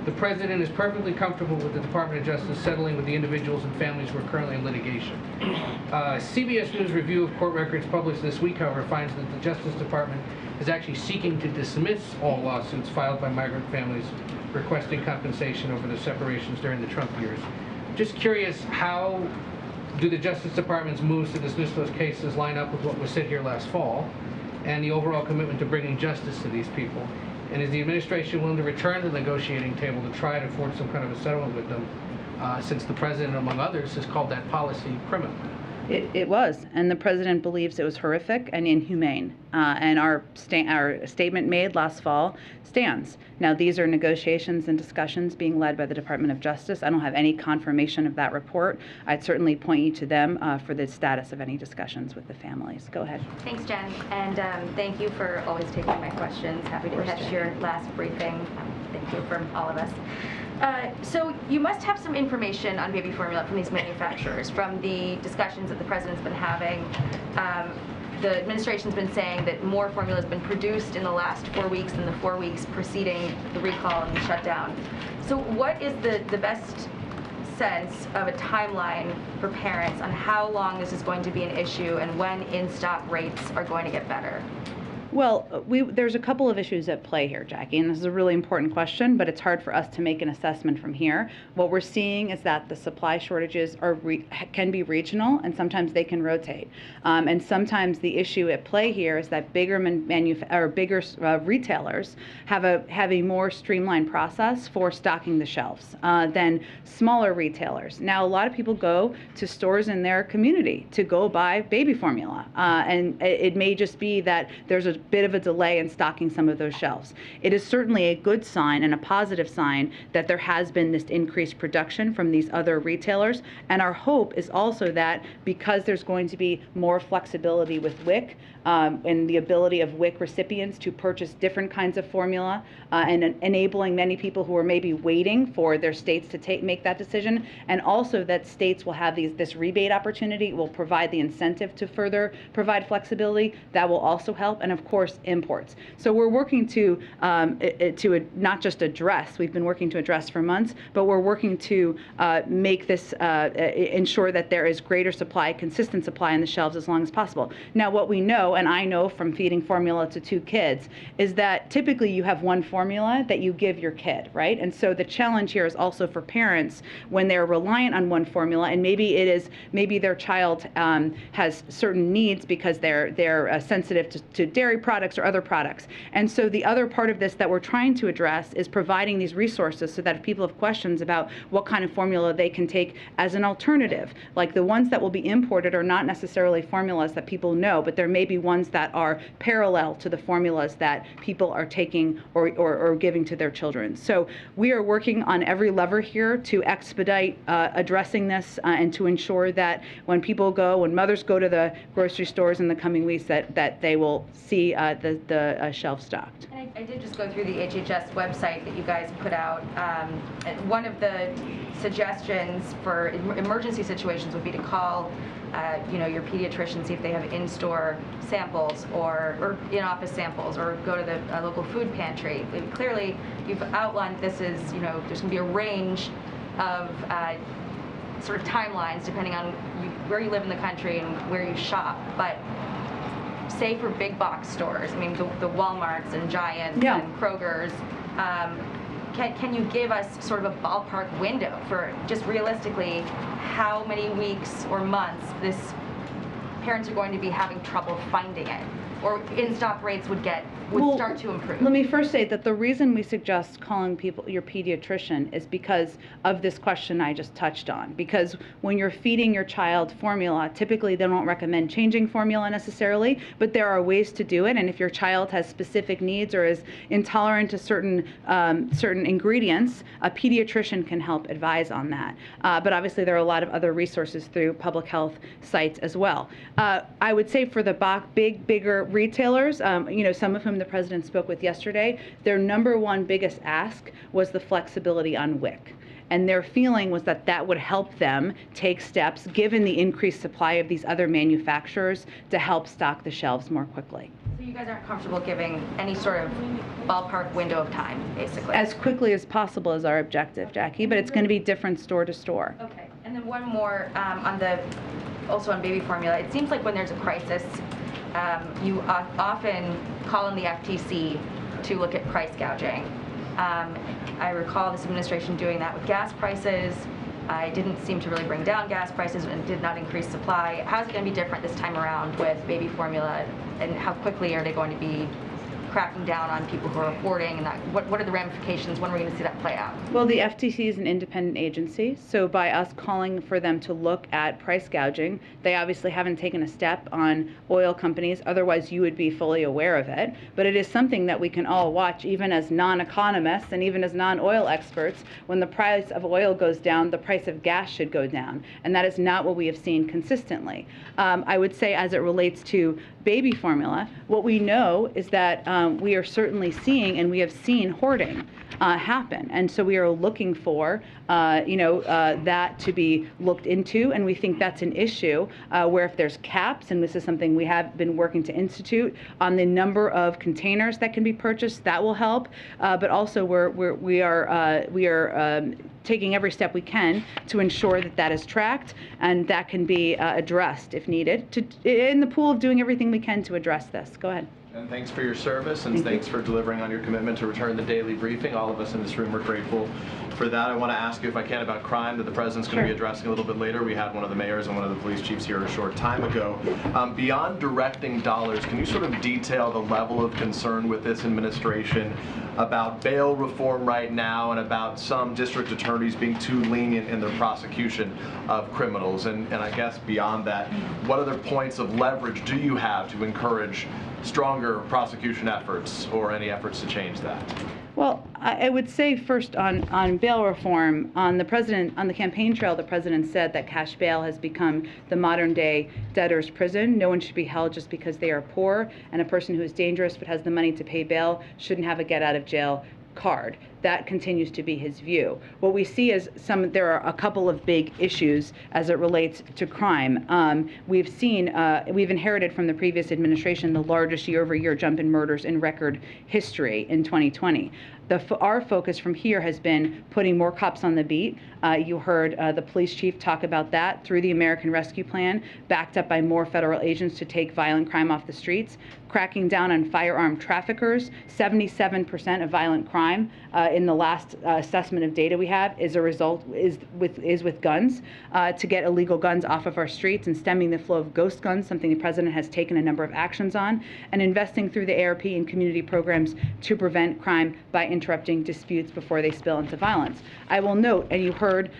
Speaker 1: the president is perfectly comfortable with the Department of Justice settling with the individuals and families who are currently in litigation. CBS News review of court records published this week, however, finds that the Justice Department is actually seeking to dismiss all lawsuits filed by migrant families requesting compensation over the separations during the Trump years. Just curious, how do the Justice Department's moves to dismiss those cases line up with what was said here last fall and the overall commitment to bringing justice to these people? And is the administration willing to return to the negotiating table to try to forge some kind of a settlement with them, since the president, among others, has called that policy criminal?
Speaker 3: It was, and the president believes it was horrific and inhumane. And our statement made last fall stands. Now, these are negotiations and discussions being led by the Department of Justice. I don't have any confirmation of that report. I'd certainly point you to them for the status of any discussions with the families. Go ahead.
Speaker 12: Thanks, Jen, and thank you for always taking my questions. Happy to catch your last briefing. Thank you from all of us. So you must have some information on baby formula from these manufacturers, from the discussions that the president's been having. The administration's been saying that more formula has been produced in the last 4 weeks than the 4 weeks preceding the recall and the shutdown. So what is the best sense of a timeline for parents on how long this is going to be an issue and when in-stock rates are going to get better?
Speaker 3: Well, there's a couple of issues at play here, Jackie, and this is a really important question, but it's hard for us to make an assessment from here. What we're seeing is that the supply shortages can be regional, and sometimes they can rotate. And sometimes the issue at play here is that bigger retailers have a more streamlined process for stocking the shelves than smaller retailers. Now, a lot of people go to stores in their community to go buy baby formula, and it may just be that there's a bit of a delay in stocking some of those shelves. It is certainly a good sign and a positive sign that there has been this increased production from these other retailers, and our hope is also that because there's going to be more flexibility with WIC and the ability of WIC recipients to purchase different kinds of formula and enabling many people who are maybe waiting for their states to make that decision, and also that states will have this rebate opportunity, will provide the incentive to further provide flexibility. That will also help, and of course imports. So we're working to not just address, we've been working to address for months, but we're working to make this, ensure that there is greater supply, consistent supply on the shelves as long as possible. Now what we know, and I know from feeding formula to 2 kids, is that typically you have one formula that you give your kid, right? And so the challenge here is also for parents when they're reliant on one formula, and maybe their child has certain needs because they're sensitive to dairy products or other products. And so the other part of this that we're trying to address is providing these resources so that if people have questions about what kind of formula they can take as an alternative, like the ones that will be imported are not necessarily formulas that people know, but there may be ones that are parallel to the formulas that people are taking or giving to their children. So we are working on every lever here to expedite addressing this and to ensure that when mothers go to the grocery stores in the coming weeks, that they will see the shelf stocked.
Speaker 12: And I did just go through the HHS website that you guys put out. And one of the suggestions for emergency situations would be to call your pediatrician, see if they have in-store samples or in-office samples, or go to the local food pantry. Clearly, you've outlined this as, there's going to be a range of sort of timelines depending on where you live in the country and where you shop. But say for big box stores, I mean the Walmarts and Giants and Kroger's, can you give us sort of a ballpark window for just realistically how many weeks or months parents are going to be having trouble finding it, or in-stock rates would start to improve?
Speaker 3: Let me first say that the reason we suggest calling your pediatrician is because of this question I just touched on. Because when you're feeding your child formula, typically they don't recommend changing formula necessarily, but there are ways to do it. And if your child has specific needs or is intolerant to certain ingredients, a pediatrician can help advise on that. But obviously there are a lot of other resources through public health sites as well. I would say for the bigger retailers, some of whom the president spoke with yesterday, their number one biggest ask was the flexibility on WIC. And their feeling was that would help them take steps, given the increased supply of these other manufacturers, to help stock the shelves more quickly.
Speaker 12: So you guys aren't comfortable giving any sort of ballpark window of time, basically?
Speaker 3: As quickly as possible is our objective, Jackie, but it's going to be different store to store.
Speaker 12: Okay. And then one more also on baby formula. It seems like when there's a crisis, you often call on the FTC to look at price gouging. I recall this administration doing that with gas prices. It didn't seem to really bring down gas prices and did not increase supply. How's it going to be different this time around with baby formula, and how quickly are they going to be cracking down on people who are hoarding, and that, what are the ramifications? When are we going to see that play out?
Speaker 3: Well, the FTC is an independent agency, so by us calling for them to look at price gouging, they obviously haven't taken a step on oil companies, otherwise you would be fully aware of it. But it is something that we can all watch, even as non-economists and even as non-oil experts. When the price of oil goes down, the price of gas should go down, and that is not what we have seen consistently. I would say, as it relates to baby formula, what we know is that we are certainly seeing, and we have seen hoarding happen, and so we are looking for that to be looked into, and we think that's an issue where if there's caps, and this is something we have been working to institute on the number of containers that can be purchased, that will help. But also we are taking every step we can to ensure that that is tracked and that can be addressed if needed, in the pool of doing everything we can to address this. Go ahead.
Speaker 13: And thanks for your service, and thanks for delivering on your commitment to return the daily briefing. All of us in this room are grateful for that. I want to ask you, if I can, about crime that the president's going to be addressing a little bit later. We had one of the mayors and one of the police chiefs here a short time ago. Beyond directing dollars, can you sort of detail the level of concern with this administration about bail reform right now and about some district attorneys being too lenient in their prosecution of criminals? And I guess beyond that, what other points of leverage do you have to encourage stronger prosecution efforts or any efforts to change that?
Speaker 3: Well, I would say first on bail reform, on the campaign trail, the president said that cash bail has become the modern day debtor's prison. No one should be held just because they are poor, and a person who is dangerous but has the money to pay bail shouldn't have a get out of jail card. That continues to be his view. What we see is there are a couple of big issues as it relates to crime. We've inherited from the previous administration the largest year-over-year jump in murders in record history in 2020. Our focus from here has been putting more cops on the beat. You heard the police chief talk about that through the American Rescue Plan, backed up by more federal agents to take violent crime off the streets, cracking down on firearm traffickers. 77% of violent crime in the last assessment of data we have is with guns, to get illegal guns off of our streets and stemming the flow of ghost guns, something the president has taken a number of actions on, and investing through the ARP and community programs to prevent crime by interrupting disputes before they spill into violence. I will note, and you heard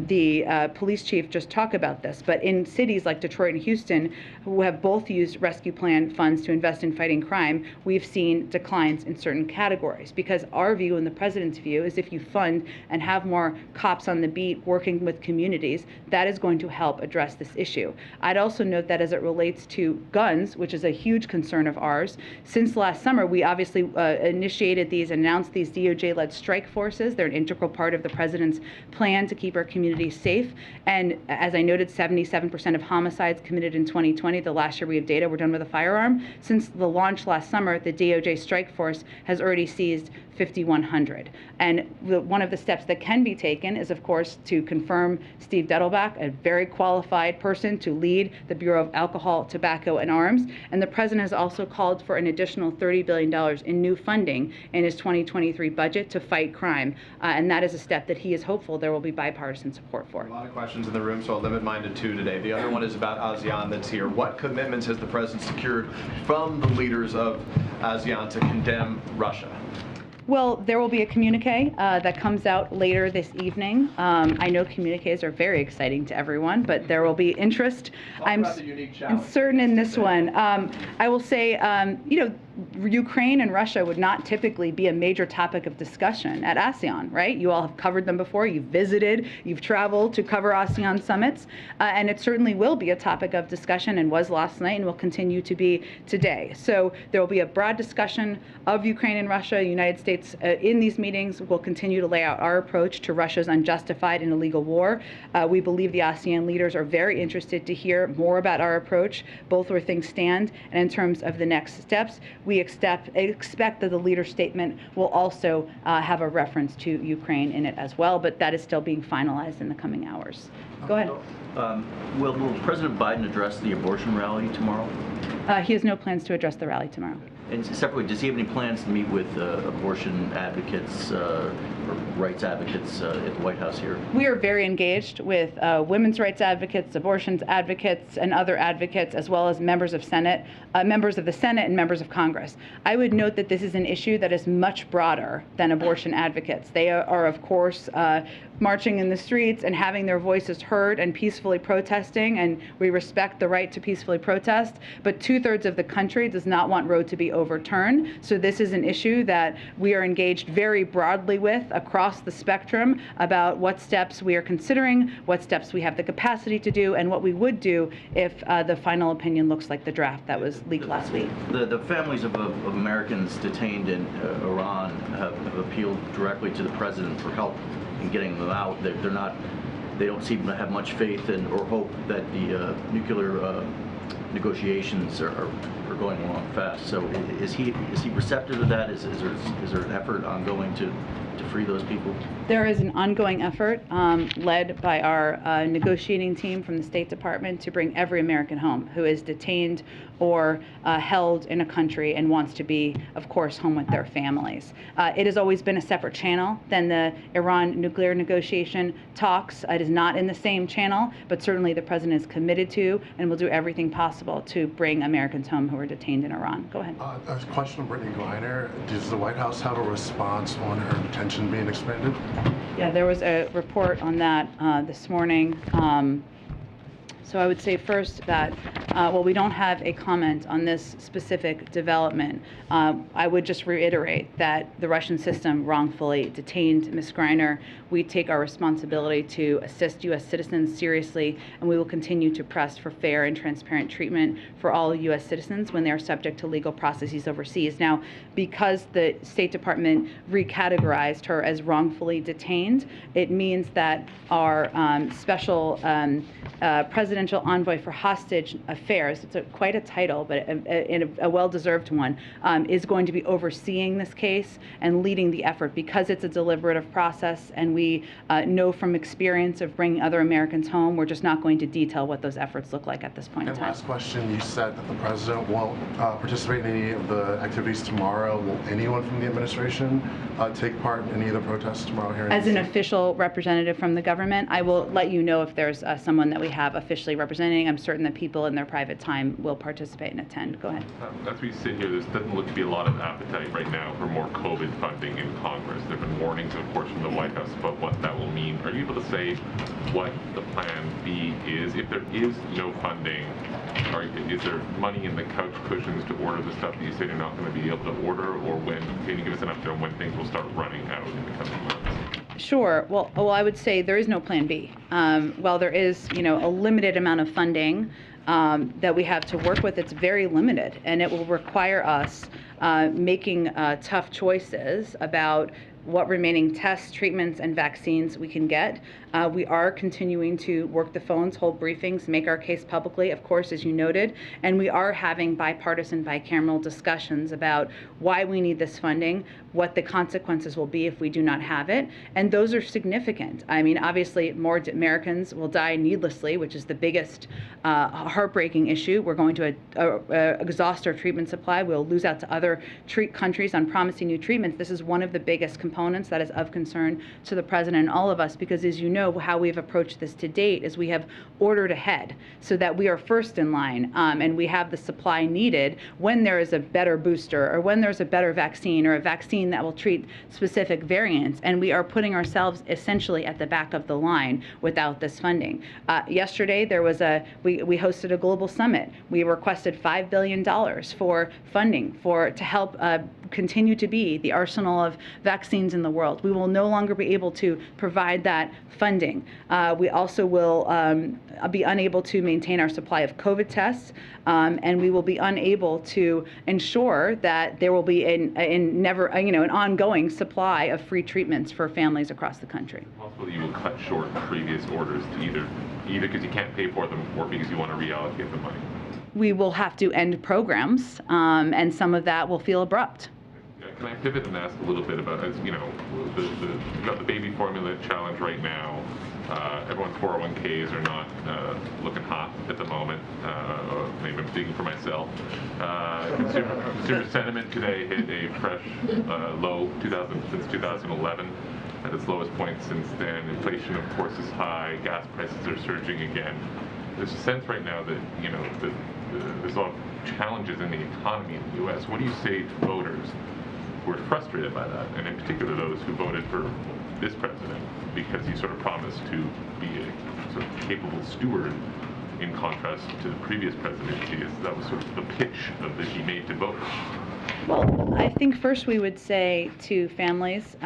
Speaker 3: the police chief just talk about this, but in cities like Detroit and Houston, who have both used rescue plan funds to invest in fighting crime, we've seen declines in certain categories, because our view and the president's view is if you fund and have more cops on the beat working with communities, that is going to help address this issue. I'd also note that as it relates to guns, which is a huge concern of ours, since last summer we obviously initiated these, announced these DOJ-led strike forces. They're an integral part of the president's plan to keep our communities safe. And as I noted, 77% of homicides committed in 2020, the last year we have data, were done with a firearm. Since the launch last summer, the DOJ strike force has already seized 5,100. And one of the steps that can be taken is, of course, to confirm Steve Dettelbach, a very qualified person to lead the Bureau of Alcohol, Tobacco, and Arms. And the president has also called for an additional $30 billion in new funding in his 2023 budget to fight crime. And that is a step that he is hopeful there will be bipartisan support for.
Speaker 13: A lot of questions in the room, so I'll limit mine to two today. The other one is about Asean that's here. What commitments has the president secured from the leaders of Asean to condemn Russia?
Speaker 3: Well, there will be a communique that comes out later this evening. I know communiques are very exciting to everyone, but there will be interest. I'm certain in this one. I will say, Ukraine and Russia would not typically be a major topic of discussion at Asean, right? You all have covered them before. You've visited, you've traveled to cover Asean summits, and it certainly will be a topic of discussion, and was last night and will continue to be today. So there will be a broad discussion of Ukraine and Russia. The United States in these meetings will continue to lay out our approach to Russia's unjustified and illegal war. We believe the ASEAN leaders are very interested to hear more about our approach, both where things stand and in terms of the next steps. We expect that the leader statement will also have a reference to Ukraine in it as well, but that is still being finalized in the coming hours. Go ahead.
Speaker 14: Will President Biden address the abortion rally tomorrow?
Speaker 3: He has no plans to address the rally tomorrow.
Speaker 14: And separately, does he have any plans to meet with abortion advocates or rights advocates at the White House here?
Speaker 3: We are very engaged with women's rights advocates, abortion advocates, and other advocates, as well as members of the Senate and members of Congress. I would note that this is an issue that is much broader than abortion advocates. They are of course, marching in the streets and having their voices heard and peacefully protesting, and we respect the right to peacefully protest, but 2/3 of the country does not want Roe to be overturned. So this is an issue that we are engaged very broadly with across the spectrum about what steps we are considering, what steps we have the capacity to do, and what we would do if the final opinion looks like the draft that was leaked last week.
Speaker 14: The families of Americans detained in Iran have appealed directly to the president for help in getting them out. They don't seem to have much faith or hope that the nuclear negotiations are going along fast. So is he receptive to that? Is there an effort ongoing to free those people?
Speaker 3: There is an ongoing effort led by our negotiating team from the State Department to bring every American home who is detained or held in a country and wants to be, of course, home with their families. It has always been a separate channel than the Iran nuclear negotiation talks. It is not in the same channel, but certainly the president is committed to and will do everything possible to bring Americans home who are detained in Iran. Go ahead.
Speaker 15: A question of Brittany Greiner. Does the White House have a response on her detention being expanded?
Speaker 3: Yeah, there was a report on that this morning. So I would say first that, while we don't have a comment on this specific development, I would just reiterate that the Russian system wrongfully detained Ms. Greiner. We take our responsibility to assist U.S. citizens seriously, and we will continue to press for fair and transparent treatment for all U.S. citizens when they are subject to legal processes overseas. Now, because the State Department recategorized her as wrongfully detained, it means that our special presidential envoy for hostage affairs, it's quite a title, but a well-deserved one, is going to be overseeing this case and leading the effort because it's a deliberative process, and we know from experience of bringing other Americans home, we're just not going to detail what those efforts look like at this point in time.
Speaker 15: Last question, you said that the president won't participate in any of the activities tomorrow. Will anyone from the administration take part in any of the protests tomorrow here in
Speaker 3: As an
Speaker 15: DC?
Speaker 3: official representative from the government, I will let you know if there's someone that we have officially representing. I'm certain that people in their private time will participate and attend. Go ahead.
Speaker 16: As we sit here, there doesn't look to be a lot of appetite right now for more COVID funding in Congress. There have been warnings, of course, from the White House about what that will mean. Are you able to say what the plan B is? If there is no funding, is there money in the couch cushions to order the stuff that you say you're not going to be able to order, or when? Can you give us an update on when things will start running out in the coming months?
Speaker 3: Sure. Well, I would say there is no plan B. While there is, a limited amount of funding that we have to work with, it's very limited, and it will require us making tough choices about what remaining tests, treatments, and vaccines we can get. We are continuing to work the phones, hold briefings, make our case publicly, of course, as you noted, and we are having bipartisan, bicameral discussions about why we need this funding, what the consequences will be if we do not have it, and those are significant. I mean, obviously, more Americans will die needlessly, which is the biggest heartbreaking issue. We're going to exhaust our treatment supply. We'll lose out to other countries on promising new treatments. This is one of the biggest components that is of concern to the president and all of us, because as you know, how we've approached this to date is we have ordered ahead so that we are first in line, and we have the supply needed when there is a better booster or when there's a better vaccine or a vaccine that will treat specific variants, and we are putting ourselves essentially at the back of the line without this funding. Yesterday there was we hosted a global summit. We requested $5 billion for funding to help continue to be the arsenal of vaccines in the world. We will no longer be able to provide that funding. We also will be unable to maintain our supply of COVID tests, and we will be unable to ensure that there will be an ongoing supply of free treatments for families across the country.
Speaker 16: Possible you will cut short previous orders to either because you can't pay for them or because you want to reallocate the money.
Speaker 3: We will have to end programs, and some of that will feel abrupt.
Speaker 16: Can I pivot and ask a little bit about, as you know, you've got the baby formula challenge right now. Everyone's 401ks are not looking hot at the moment. Maybe I'm speaking for myself. Consumer sentiment today hit a fresh low since 2011. at its lowest point since then. Inflation, of course, is high. Gas prices are surging again. There's a sense right now that, you know, there's a lot of challenges in the economy in the U.S. What do you say to voters who are frustrated by that, and in particular those who voted for this president because he sort of promised to be a sort of capable steward in contrast to the previous presidency? That was sort of the pitch that he made to voters.
Speaker 3: Well, I think first we would say to families,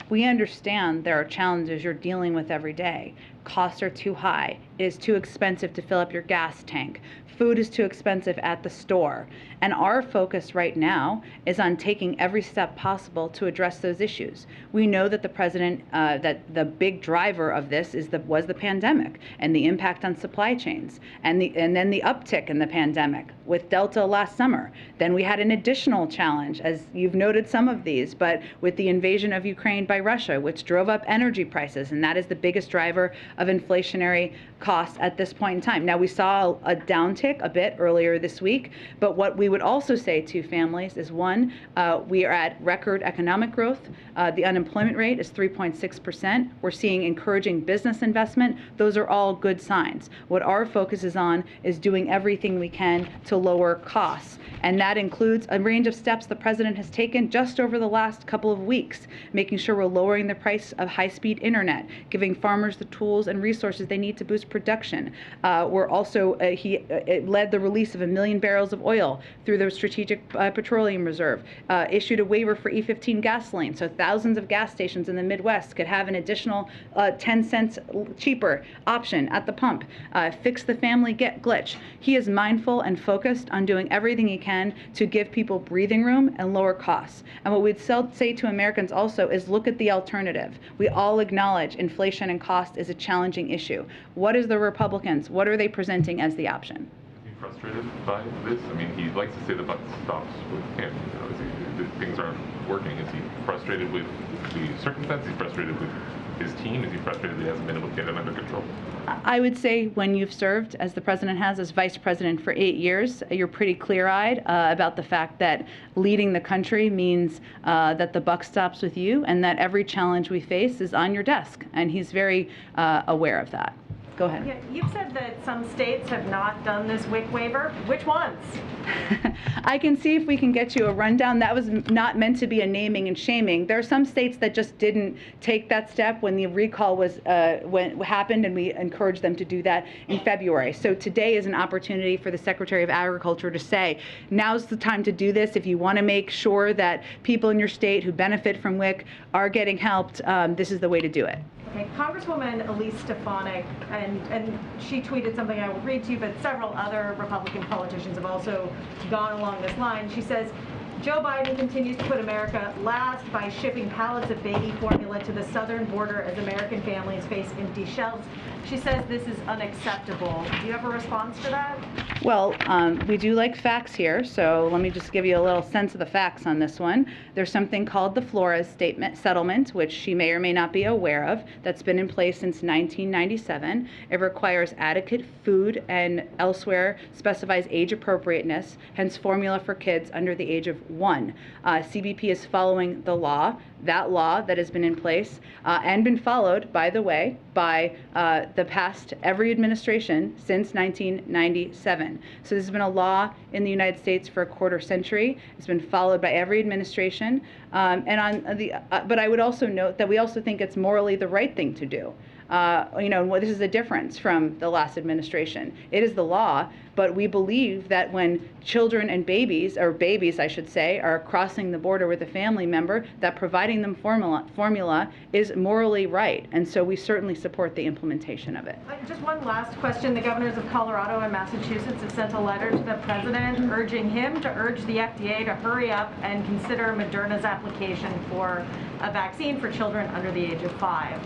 Speaker 3: we understand there are challenges you're dealing with every day. Costs are too high. It is too expensive to fill up your gas tank. Food is too expensive at the store. And our focus right now is on taking every step possible to address those issues. We know that the president, that the big driver of this was the pandemic and the impact on supply chains, and then the uptick in the pandemic with Delta last summer. Then we had an additional challenge, as you've noted some of these, but with the invasion of Ukraine by Russia, which drove up energy prices, and that is the biggest driver of inflationary costs at this point in time. Now, we saw a downtick a bit earlier this week, but what we would also say to families is, one, we are at record economic growth. The unemployment rate is 3.6%. We're seeing encouraging business investment. Those are all good signs. What our focus is on is doing everything we can to lower costs. And that includes a range of steps the president has taken just over the last couple of weeks, making sure we're lowering the price of high-speed internet, giving farmers the tools and resources they need to boost production. We're also, he led the release of 1 million barrels of oil through the Strategic Petroleum Reserve, issued a waiver for E15 gasoline, so thousands of gas stations in the Midwest could have an additional 10 cents cheaper option at the pump, fixed the family glitch. He is mindful and focused on doing everything he can to give people breathing room and lower costs. And what we'd say to Americans also is look at the alternative. We all acknowledge inflation and cost is a challenging issue. What is the Republicans? What are they presenting as the option?
Speaker 16: Are you frustrated by this? I mean, he likes to say the buck stops with him. You know, things aren't working. Is he frustrated with the circumstances? Is he frustrated with his team? Is he frustrated that he hasn't been able to get it under control?
Speaker 3: I would say when you've served, as the president has, as vice president for 8 years, you're pretty clear-eyed about the fact that leading the country means that the buck stops with you and that every challenge we face is on your desk. And he's very aware of that. Go ahead.
Speaker 2: Yeah, you've said that some states have not done this WIC waiver. Which ones?
Speaker 3: I can see if we can get you a rundown. That was not meant to be a naming and shaming. There are some states that just didn't take that step when the recall was happened, and we encouraged them to do that in February. So today is an opportunity for the Secretary of Agriculture to say, now's the time to do this. If you want to make sure that people in your state who benefit from WIC are getting helped, this is the way to do it.
Speaker 2: Okay, Congresswoman Elise Stefanik, and she tweeted something I will read to you, but several other Republican politicians have also gone along this line. She says, Joe Biden continues to put America last by shipping pallets of baby formula to the southern border as American families face empty shelves. She says this is unacceptable. Do you have a response to that?
Speaker 3: Well, we do like facts here, so let me just give you a little sense of the facts on this one. There's something called the Flores settlement, which she may or may not be aware of, that's been in place since 1997. It requires adequate food and elsewhere specifies age appropriateness, hence formula for kids under the age of 1. CBP is following the law, that law that has been in place and been followed, by the way, by the past every administration since 1997. So this has been a law in the United States for a quarter century. It's been followed by every administration. But I would also note that we also think it's morally the right thing to do. This is a difference from the last administration. It is the law, but we believe that when children and babies, or babies I should say, are crossing the border with a family member, that providing them formula is morally right. And so we certainly support the implementation of it.
Speaker 2: Just one last question. The governors of Colorado and Massachusetts have sent a letter to the president urging him to urge the FDA to hurry up and consider Moderna's application for a vaccine for children under the age of 5.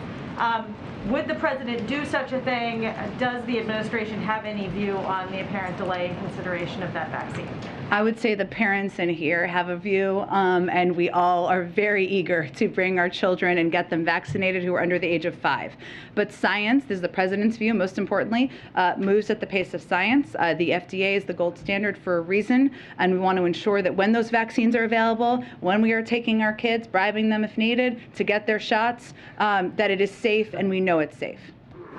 Speaker 2: Would the president do such a thing? Does the administration have any view on the apparent delay in consideration of that vaccine?
Speaker 3: I would say the parents in here have a view, and we all are very eager to bring our children and get them vaccinated who are under the age of 5. But science, this is the president's view, most importantly, moves at the pace of science. The FDA is the gold standard for a reason, and we want to ensure that when those vaccines are available, when we are taking our kids, bribing them if needed, to get their shots, that it is safe and we know it's safe.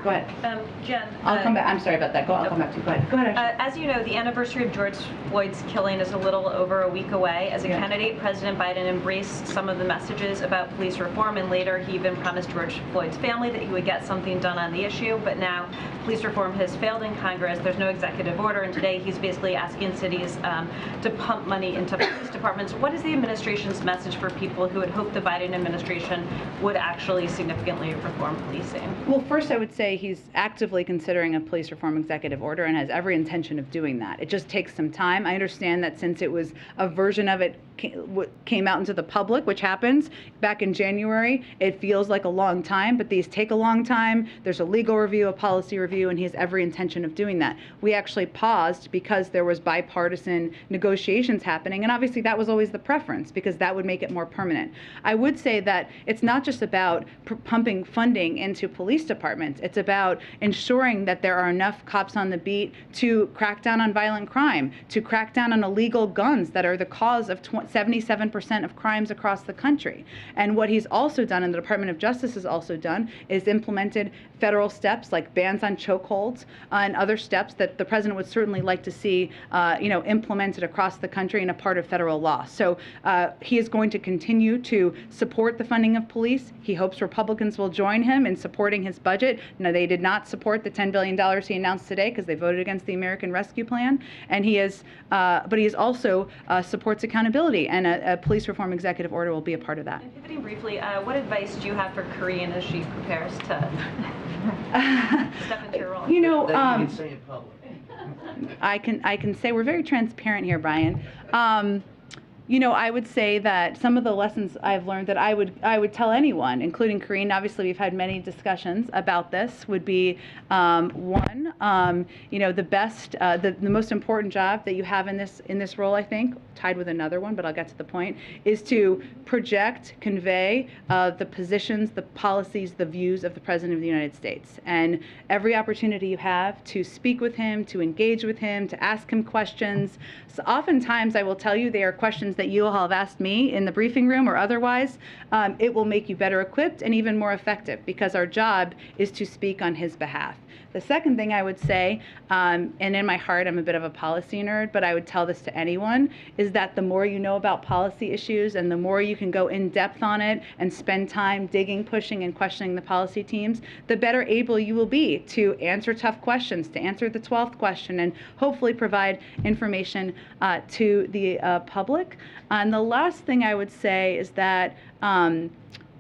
Speaker 3: Go ahead.
Speaker 2: Jen.
Speaker 3: I'll come back. I'm sorry about that. I'll come back to you. Go ahead. Go ahead.
Speaker 2: As you know, the anniversary of George Floyd's killing is a little over a week away. As a candidate, President Biden embraced some of the messages about police reform, and later he even promised George Floyd's family that he would get something done on the issue. But now police reform has failed in Congress. There's no executive order, and today he's basically asking cities to pump money into police departments. What is the administration's message for people who had hoped the Biden administration would actually significantly reform policing?
Speaker 3: Well, first I would say he's actively considering a police reform executive order and has every intention of doing that. It just takes some time. I understand that since it was a version of it came out into the public, which happens back in January, it feels like a long time, but these take a long time. There's a legal review, a policy review, and he has every intention of doing that. We actually paused because there was bipartisan negotiations happening, and obviously that was always the preference because that would make it more permanent. I would say that it's not just about pumping funding into police departments. It's about ensuring that there are enough cops on the beat to crack down on violent crime, to crack down on illegal guns that are the cause of 77% of crimes across the country. And what he's also done, and the Department of Justice has also done, is implemented federal steps like bans on chokeholds and other steps that the president would certainly like to see implemented across the country and a part of federal law. So he is going to continue to support the funding of police. He hopes Republicans will join him in supporting his budget. Now, they did not support the $10 billion he announced today because they voted against the American Rescue Plan. And he is, but he is also supports accountability, and a police reform executive order will be a part of that.
Speaker 2: And pivoting briefly, what advice do you have for Korean as she prepares to step into your role?
Speaker 3: You know,
Speaker 8: that you can say in public.
Speaker 3: I can say we're very transparent here, Brian. I would say that some of the lessons I've learned that I would tell anyone, including Korean, obviously we've had many discussions about this, would be one, the most important job that you have in this role, I think, tied with another one, but I'll get to the point, is to project, convey the positions, the policies, the views of the President of the United States. And every opportunity you have to speak with him, to engage with him, to ask him questions. So oftentimes, I will tell you, they are questions that you all have asked me in the briefing room or otherwise. It will make you better equipped and even more effective because our job is to speak on his behalf. The second thing I would say, and in my heart I'm a bit of a policy nerd, but I would tell this to anyone, is that the more you know about policy issues and the more you can go in depth on it and spend time digging, pushing, and questioning the policy teams, the better able you will be to answer tough questions, to answer the 12th question, and hopefully provide information to the public. And the last thing I would say is that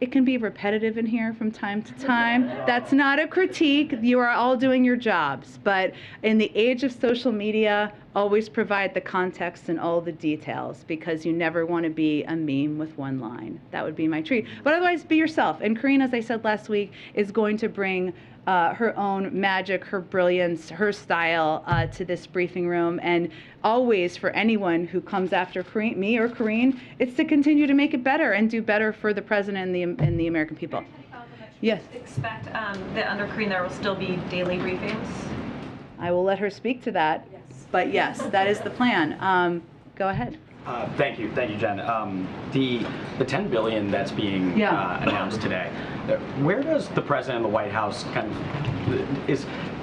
Speaker 3: it can be repetitive in here from time to time. That's not a critique. You are all doing your jobs. But in the age of social media, always provide the context and all the details because you never want to be a meme with one line. That would be my treat. But otherwise, be yourself. And Corinne, as I said last week, is going to bring her own magic, her brilliance, her style to this briefing room. And always, for anyone who comes after me or Corinne, it's to continue to make it better and do better for the president and the American people. Yes.
Speaker 2: Expect that under Corinne there will still be daily briefings?
Speaker 3: I will let her speak to that. Yes. But yes, that is the plan. Go ahead.
Speaker 7: Thank you, Jen. The $10 billion that's being announced today, where does the president and the White House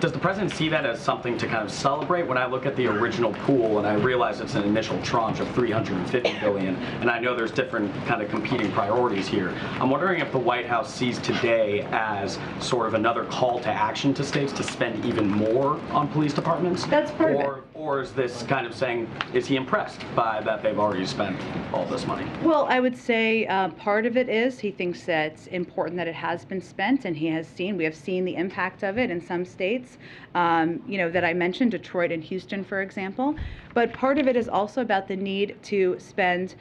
Speaker 7: does the president see that as something to kind of celebrate? When I look at the original pool and I realize it's an initial tranche of $350 billion, and I know there's different kind of competing priorities here, I'm wondering if the White House sees today as sort of another call to action to states to spend even more on police departments?
Speaker 3: That's part of it.
Speaker 7: Or is this kind of saying, is he impressed by that they've already spent all this money?
Speaker 3: Well, I would say part of it is he thinks that it's important that it has been spent, and we have seen the impact of it in some states. states, that I mentioned, Detroit and Houston, for example. But part of it is also about the need to spend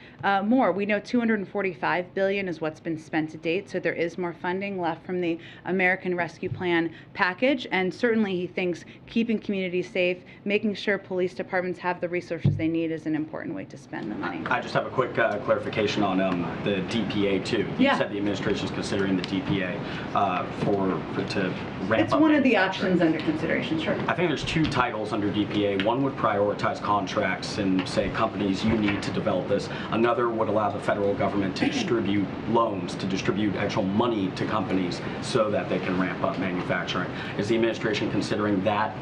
Speaker 3: more. We know $245 billion is what's been spent to date, so there is more funding left from the American Rescue Plan package. And certainly he thinks keeping communities safe, making sure police departments have the resources they need is an important way to spend the money.
Speaker 7: I just have a quick clarification on the DPA too. You said the administration is considering the DPA to ramp up.
Speaker 3: It's one of the options under consideration, sure.
Speaker 7: I think there's two titles under DPA. One would prioritize contracts and say, companies, you need to develop this. Another would allow the federal government to distribute loans, to distribute actual money to companies so that they can ramp up manufacturing. Is the administration considering that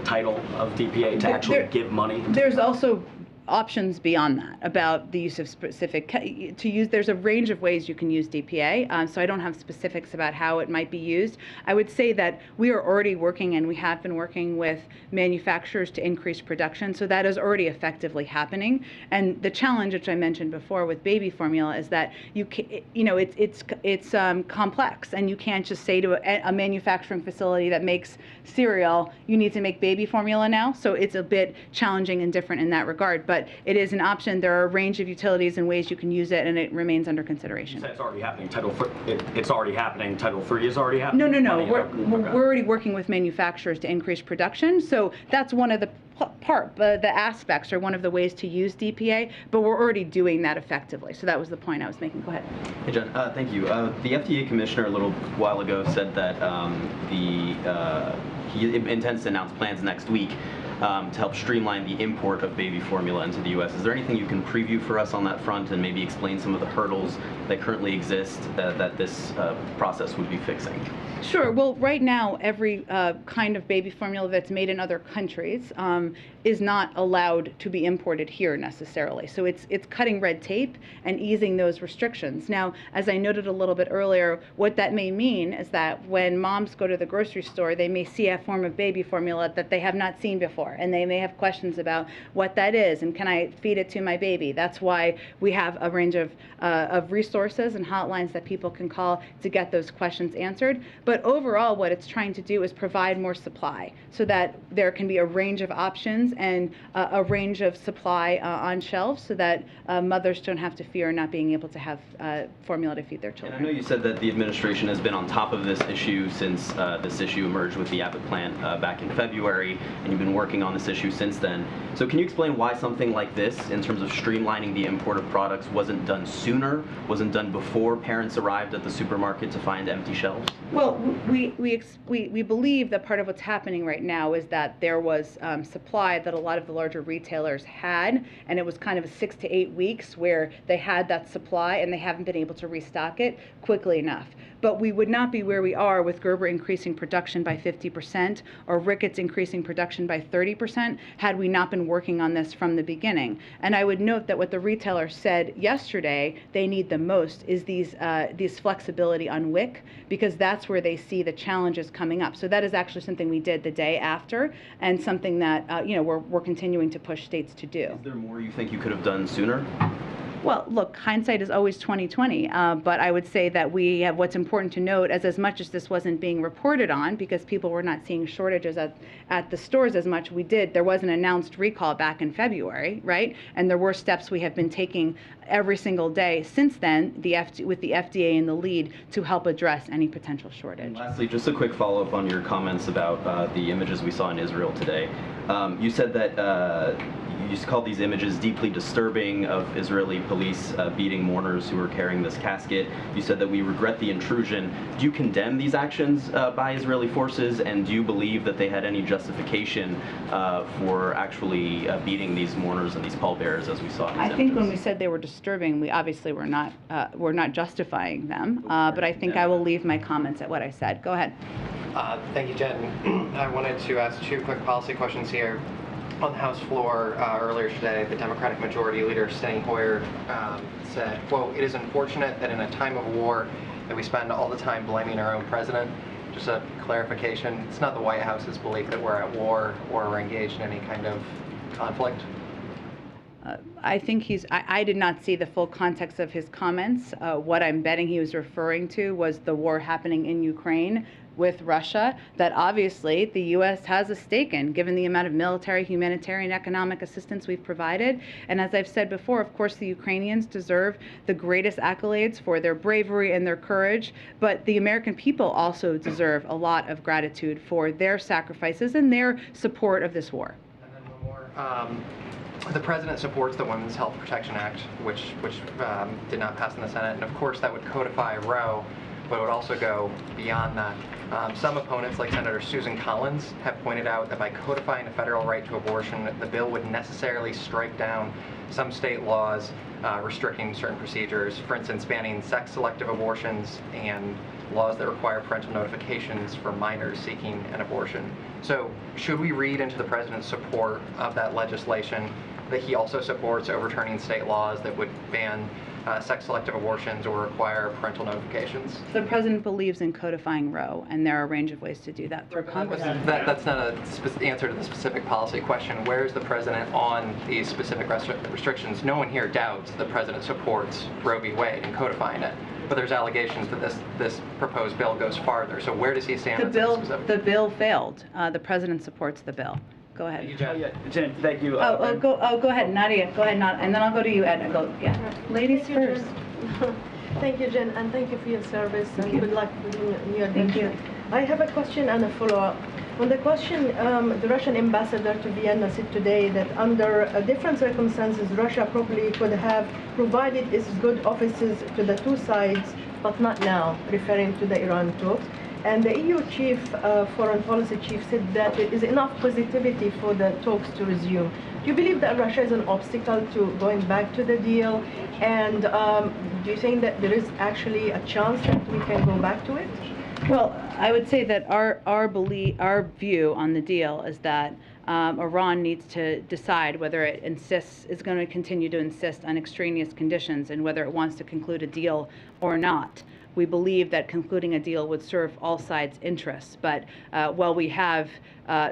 Speaker 7: title of DPA to actually give money?
Speaker 3: There's also options beyond that about the use of specific there's a range of ways you can use DPA, so I don't have specifics about how it might be used. I would say that we are already working, and we have been working with manufacturers to increase production, so that is already effectively happening. And the challenge, which I mentioned before with baby formula, is that it's complex, and you can't just say to a manufacturing facility that makes cereal, you need to make baby formula now. So it's a bit challenging and different in that regard. But it is an option. There are a range of utilities and ways you can use it, and it remains under consideration.
Speaker 7: So it's already happening. It's already happening. Title III is already happening?
Speaker 3: No. We're already working with manufacturers to increase production. So that's one of the the aspects, or one of the ways to use DPA, but we're already doing that effectively. So that was the point I was making. Go ahead.
Speaker 17: Hey, Jen. Thank you. The FDA commissioner a little while ago said that he intends to announce plans next week to help streamline the import of baby formula into the U.S. Is there anything you can preview for us on that front and maybe explain some of the hurdles that currently exist that this process would be fixing?
Speaker 3: Sure. Well, right now, every kind of baby formula that's made in other countries is not allowed to be imported here necessarily. So it's cutting red tape and easing those restrictions. Now, as I noted a little bit earlier, what that may mean is that when moms go to the grocery store, they may see a form of baby formula that they have not seen before, and they may have questions about what that is and can I feed it to my baby. That's why we have a range of resources and hotlines that people can call to get those questions answered. But overall, what it's trying to do is provide more supply so that there can be a range of options and a range of supply on shelves so that mothers don't have to fear not being able to have formula to feed their children.
Speaker 17: And I know you said that the administration has been on top of this issue since this issue emerged with the Abbott plant back in February, and you've been working on this issue since then. So can you explain why something like this, in terms of streamlining the import of products, wasn't done sooner, wasn't done before parents arrived at the supermarket to find empty shelves?
Speaker 3: Well, we believe that part of what's happening right now is that there was supply that a lot of the larger retailers had, and it was kind of 6 to 8 weeks where they had that supply and they haven't been able to restock it quickly enough. But we would not be where we are with Gerber increasing production by 50% or Ricketts increasing production by 30% had we not been working on this from the beginning. And I would note that what the retailer said yesterday they need the most is these flexibility on WIC, because that's where they see the challenges coming up. So that is actually something we did the day after, and something that we're continuing to push states to do.
Speaker 17: Is there more you think you could have done sooner?
Speaker 3: Well, look, hindsight is always 20/20, but I would say that we have what's important to note as much as this wasn't being reported on because people were not seeing shortages at the stores as much, there was an announced recall back in February, right? And there were steps we have been taking every single day since then, with the FDA in the lead, to help address any potential shortage.
Speaker 17: And lastly, just a quick follow-up on your comments about the images we saw in Israel today. You said that you called these images deeply disturbing of Israeli police beating mourners who were carrying this casket. You said that we regret the intrusion. Do you condemn these actions by Israeli forces, and do you believe that they had any justification for actually beating these mourners and these pallbearers as we saw in these
Speaker 3: I
Speaker 17: images?
Speaker 3: think when we said they were disturbing, we obviously were not justifying them, but I think I will leave my comments at what I said. Go ahead.
Speaker 18: Thank you, Jen. I wanted to ask 2 quick policy questions here. On the House floor earlier today, the Democratic Majority Leader, Steny Hoyer, said, quote, "It is unfortunate that in a time of war that we spend all the time blaming our own president." Just a clarification, it's not the White House's belief that we're at war or we're engaged in any kind of conflict?
Speaker 3: I think I did not see the full context of his comments. What I'm betting he was referring to was the war happening in Ukraine with Russia, that obviously the U.S. has a stake in, given the amount of military, humanitarian, economic assistance we've provided. And as I've said before, of course, the Ukrainians deserve the greatest accolades for their bravery and their courage, but the American people also deserve a lot of gratitude for their sacrifices and their support of this war.
Speaker 18: And then one more. The president supports the Women's Health Protection Act, which did not pass in the Senate, and of course that would codify Roe, but it would also go beyond that. Some opponents, like Senator Susan Collins, have pointed out that by codifying the federal right to abortion, the bill would necessarily strike down some state laws restricting certain procedures, for instance, banning sex-selective abortions and laws that require parental notifications for minors seeking an abortion. So should we read into the president's support of that legislation that he also supports overturning state laws that would ban sex-selective abortions or require parental notifications?
Speaker 3: The president believes in codifying Roe, and there are a range of ways to do that through Congress.
Speaker 18: That's not an answer to the specific policy question. Where is the president on these specific restrictions? No one here doubts the president supports Roe v. Wade and codifying it, but there's allegations that this proposed bill goes farther. So where does he stand?
Speaker 3: The bill failed. The president supports the bill. Go ahead.
Speaker 19: Jen, thank you.
Speaker 3: Go ahead, Nadia. Go ahead, and then I'll go to you, Ed. Ladies first.
Speaker 20: Thank you, Jen, and thank you for your service, and good luck with your
Speaker 3: Thank you.
Speaker 20: I have a question and a follow-up. On the question, the Russian ambassador to Vienna said today that under different circumstances, Russia probably could have provided its good offices to the two sides, but not now, referring to the Iran talks. And the EU chief, foreign policy chief, said that there is enough positivity for the talks to resume. Do you believe that Russia is an obstacle to going back to the deal? And do you think that there is actually a chance that we can go back to it?
Speaker 3: Well, I would say that our view on the deal is that Iran needs to decide whether it is going to continue to insist on extraneous conditions and whether it wants to conclude a deal or not. We believe that concluding a deal would serve all sides' interests. But while we have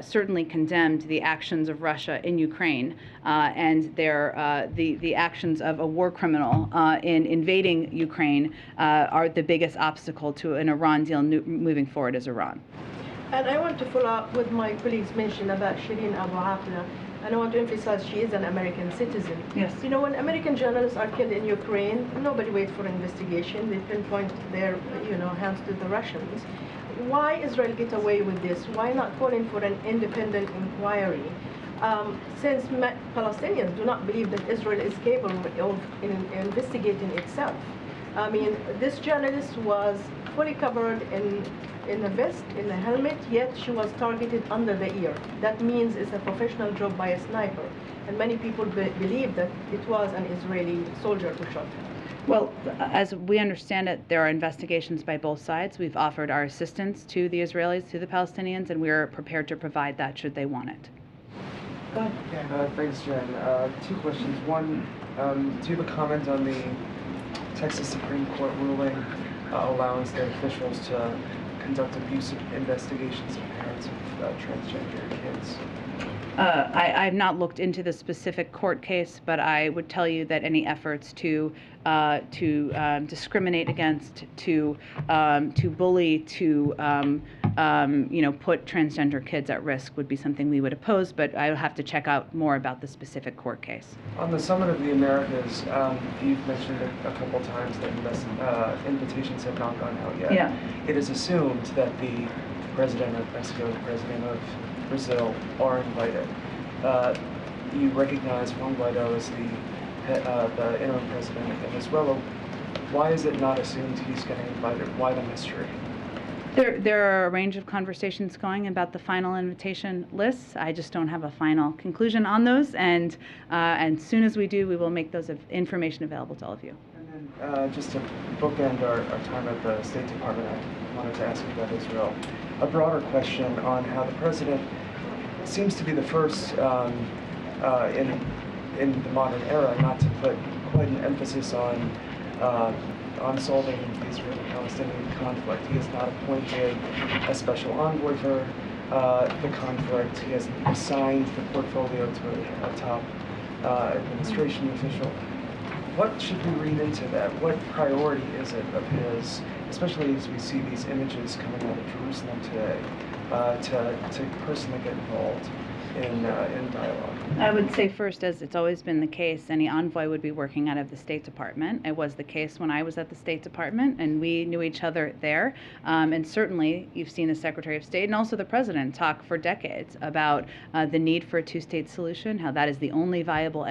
Speaker 3: certainly condemned the actions of Russia in Ukraine and the actions of a war criminal in invading Ukraine are the biggest obstacle to an Iran deal moving forward as Iran.
Speaker 20: And I want to follow up with my colleagues mentioned about Shireen Abu Akleh. And I want to emphasize she is an American citizen.
Speaker 3: Yes.
Speaker 20: You know, when American journalists are killed in Ukraine, nobody waits for investigation. They pinpoint their, hands to the Russians. Why Israel get away with this? Why not calling for an independent inquiry? Since Palestinians do not believe that Israel is capable of investigating itself. I mean, this journalist was fully covered in a vest, in a helmet, yet she was targeted under the ear. That means it's a professional job by a sniper. And many people believe that it was an Israeli soldier who shot her.
Speaker 3: Well, as we understand it, there are investigations by both sides. We've offered our assistance to the Israelis, to the Palestinians, and we're prepared to provide that should they want it. Go ahead.
Speaker 6: Thanks, Jen. Two questions. One, do you have a comment on the Texas Supreme Court ruling allowing state officials to conduct abusive investigations of parents of transgender kids?
Speaker 3: I have not looked into the specific court case, but I would tell you that any efforts to discriminate against, to bully, to put transgender kids at risk would be something we would oppose. But I would have to check out more about the specific court case.
Speaker 6: On the Summit of the Americas, you've mentioned a couple times that invitations have not gone out yet.
Speaker 3: Yeah.
Speaker 6: It is assumed that the president of Mexico, the president of Brazil are invited. You recognize Juan Guaido as the interim president of Venezuela. Why is it not assumed he's getting invited? Why the mystery?
Speaker 3: There are a range of conversations going about the final invitation lists. I just don't have a final conclusion on those, and as soon as we do, we will make those information available to all of you.
Speaker 6: And then just to bookend our time at the State Department, I wanted to ask you about Israel. A broader question on how the president seems to be the first in the modern era not to put quite an emphasis on solving the Israeli-Palestinian conflict. He has not appointed a special envoy for the conflict. He has assigned the portfolio to a top administration official. What should we read into that? What priority is it of his, especially as we see these images coming out of Jerusalem today, to personally get involved in dialogue?
Speaker 3: I would say first, as it's always been the case, any envoy would be working out of the State Department. It was the case when I was at the State Department, and we knew each other there. And certainly, you've seen the Secretary of State and also the President talk for decades about the need for a two-state solution, how that is the only viable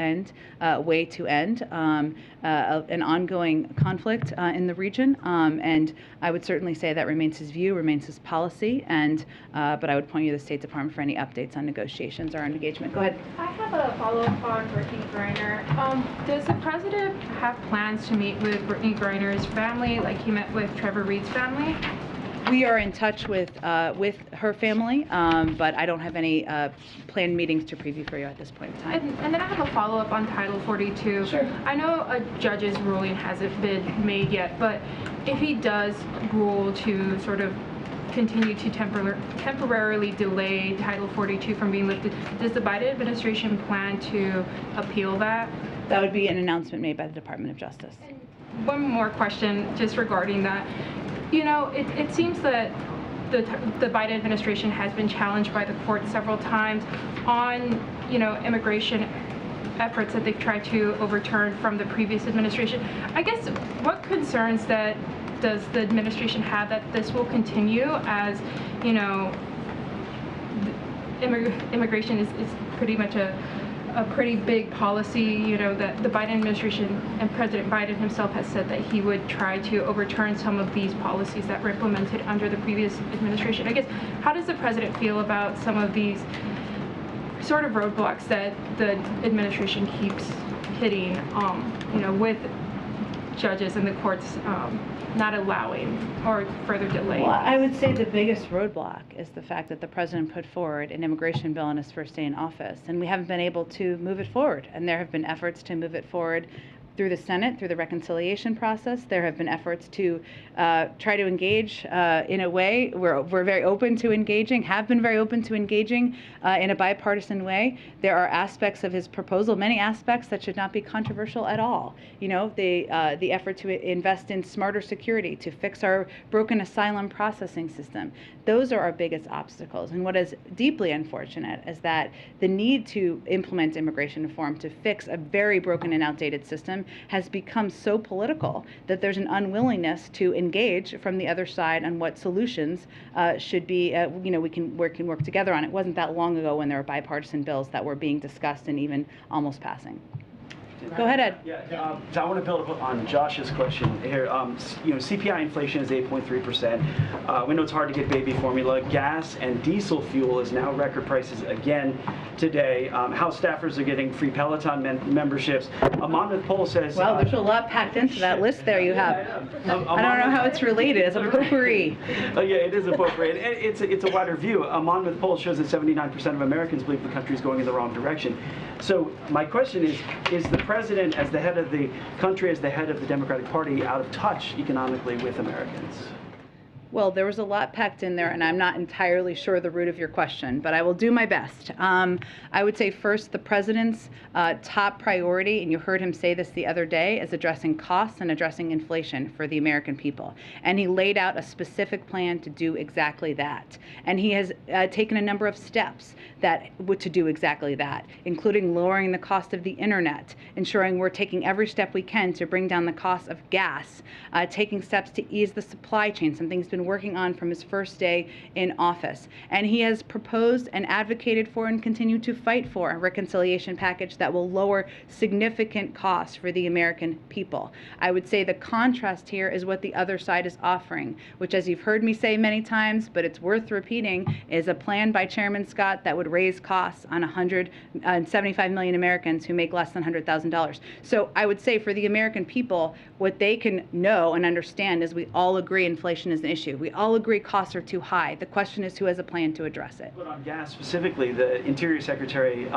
Speaker 3: way to end an ongoing conflict in the region. And I would certainly say that remains his view, remains his policy. And but I would point you to the State Department for any updates on negotiations or on engagement. Go ahead.
Speaker 19: I have a follow-up on Brittany Greiner. Does the president have plans to meet with Brittany Greiner's family, like he met with Trevor Reed's family?
Speaker 3: We are in touch with her family, but I don't have any planned meetings to preview for you at this point in time.
Speaker 19: And then I have a follow-up on Title 42.
Speaker 3: Sure.
Speaker 19: I know a judge's ruling hasn't been made yet, but if he does rule to sort of continue to temporarily delay Title 42 from being lifted, does the Biden administration plan to appeal that?
Speaker 3: That would be an announcement made by the Department of Justice.
Speaker 19: And one more question just regarding that. You know, it seems that the Biden administration has been challenged by the court several times on, you know, immigration efforts that they've tried to overturn from the previous administration. I guess what concerns that does the administration have that this will continue, as, you know, immigration is pretty much a pretty big policy, you know, that the Biden administration and President Biden himself has said that he would try to overturn some of these policies that were implemented under the previous administration. I guess, how does the president feel about some of these sort of roadblocks that the administration keeps hitting, you know, with judges and the courts not allowing or further delaying?
Speaker 3: Well, I would say the biggest roadblock is the fact that the president put forward an immigration bill on his first day in office, and we haven't been able to move it forward. And there have been efforts to move it forward through the Senate, through the reconciliation process. There have been efforts to try to engage in a way. We're very open to engaging, have been very open to engaging in a bipartisan way. There are aspects of his proposal, many aspects that should not be controversial at all. You know, the effort to invest in smarter security, to fix our broken asylum processing system. Those are our biggest obstacles. And what is deeply unfortunate is that the need to implement immigration reform to fix a very broken and outdated system has become so political that there's an unwillingness to engage from the other side on what solutions should be, you know, we can work together on. It wasn't that long ago when there were bipartisan bills that were being discussed and even almost passing. Go ahead, Ed.
Speaker 21: Yeah, so I want to build on Josh's question here. You know, CPI inflation is 8.3%. We know it's hard to get baby formula. Gas and diesel fuel is now record prices again today. House staffers are getting free Peloton memberships. A Monmouth poll says...
Speaker 3: Well, there's a lot packed into that list there you have. I don't know how it's related. It's a potpourri.
Speaker 21: Yeah, it is a potpourri. It's a wider view. A Monmouth poll shows that 79% of Americans believe the country is going in the wrong direction. So my question is the president, as the head of the country, as the head of the Democratic Party, out of touch economically with Americans?
Speaker 3: Well, there was a lot packed in there, and I'm not entirely sure the root of your question, but I will do my best. I would say first, the president's top priority, and you heard him say this the other day, is addressing costs and addressing inflation for the American people. And he laid out a specific plan to do exactly that. And he has taken a number of steps to do exactly that, including lowering the cost of the internet, ensuring we're taking every step we can to bring down the cost of gas, taking steps to ease the supply chain, something he's been working on from his first day in office. And he has proposed and advocated for and continue to fight for a reconciliation package that will lower significant costs for the American people. I would say the contrast here is what the other side is offering, which, as you've heard me say many times, but it's worth repeating, is a plan by Chairman Scott that would raise costs on 175 million Americans who make less than $100,000. So I would say for the American people, what they can know and understand is we all agree inflation is an issue. We all agree costs are too high. The question is who has a plan to address it.
Speaker 21: But on gas specifically, the Interior Secretary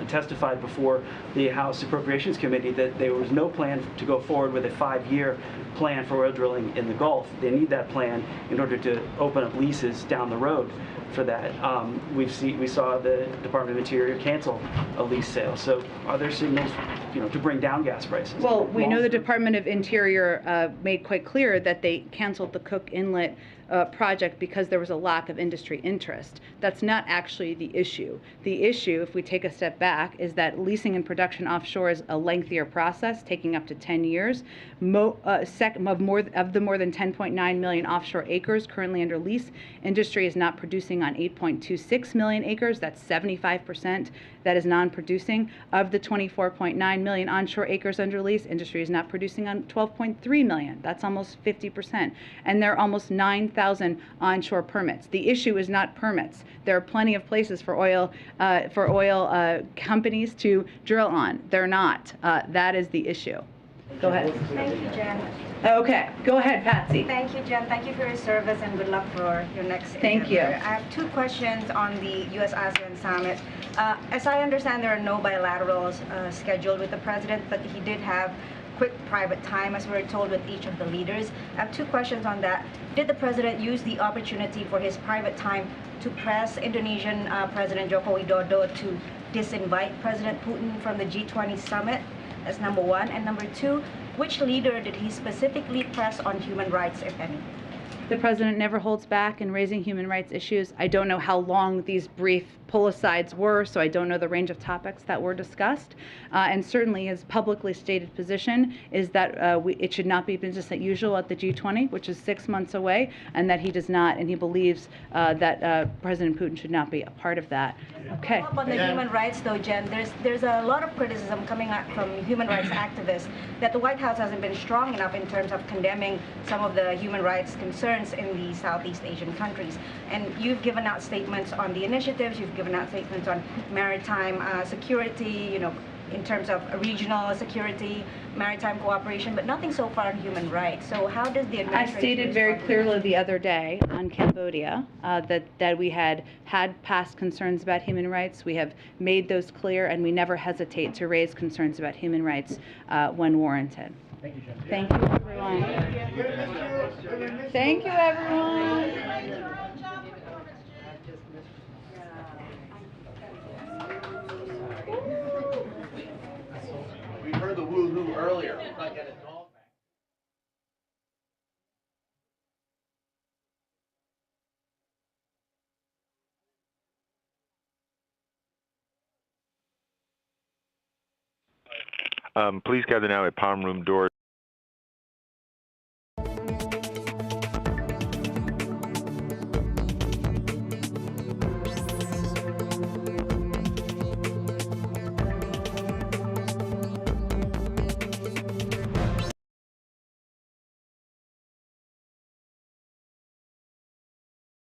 Speaker 21: testified before the House Appropriations Committee that there was no plan to go forward with a 5-year plan for oil drilling in the Gulf. They need that plan in order to open up leases down the road for that. We saw the Department of Interior cancel a lease sale. So are there signals, to bring down gas prices?
Speaker 3: Well, we know the Department of Interior made quite clear that they canceled the Cook Inlet project because there was a lack of industry interest. That's not actually the issue. The issue, if we take a step back, is that leasing and production offshore is a lengthier process, taking up to 10 years. Of the more than 10.9 million offshore acres currently under lease, industry is not producing on 8.26 million acres. That's 75% that is non-producing. Of the 24.9 million onshore acres under lease, industry is not producing on 12.3 million. That's almost 50%. And there are almost 9,000 onshore permits. The issue is not permits. There are plenty of places for oil companies to drill on. They're not. That is the issue. Go ahead.
Speaker 4: Thank you, Jen.
Speaker 3: Okay, go ahead, Patsy.
Speaker 4: Thank you, Jen. Thank you for your service and good luck for your next
Speaker 3: Thank you.
Speaker 4: I have two questions on the U.S.-ASEAN summit. As I understand, there are no bilaterals scheduled with the president, but he did have quick private time, as we were told, with each of the leaders. I have two questions on that. Did the president use the opportunity for his private time to press Indonesian President Joko Widodo to disinvite President Putin from the G20 summit? That's number one. And number two, which leader did he specifically press on human rights, if any?
Speaker 3: The president never holds back in raising human rights issues. I don't know how long these brief pull-asides were, so I don't know the range of topics that were discussed. And certainly his publicly stated position is that it should not be business as usual at the G20, which is 6 months away, and that he does not, and he believes that President Putin should not be a part of that. Okay.
Speaker 4: Up on the human rights, though, Jen, there's a lot of criticism coming out from human rights activists that the White House hasn't been strong enough in terms of condemning some of the human rights concerns in the Southeast Asian countries. And you've given out statements on the initiatives, you've given out statements on maritime security, in terms of regional security, maritime cooperation, but nothing so far on human rights. So how does the administration...
Speaker 3: I stated very clearly the other day on Cambodia that we had past concerns about human rights. We have made those clear, and we never hesitate to raise concerns about human rights when warranted.
Speaker 21: Thank you, Jen.
Speaker 3: Thank you, everyone. Thank you, everyone.
Speaker 8: We heard the woo-hoo earlier.
Speaker 22: Please gather now at Palm Room door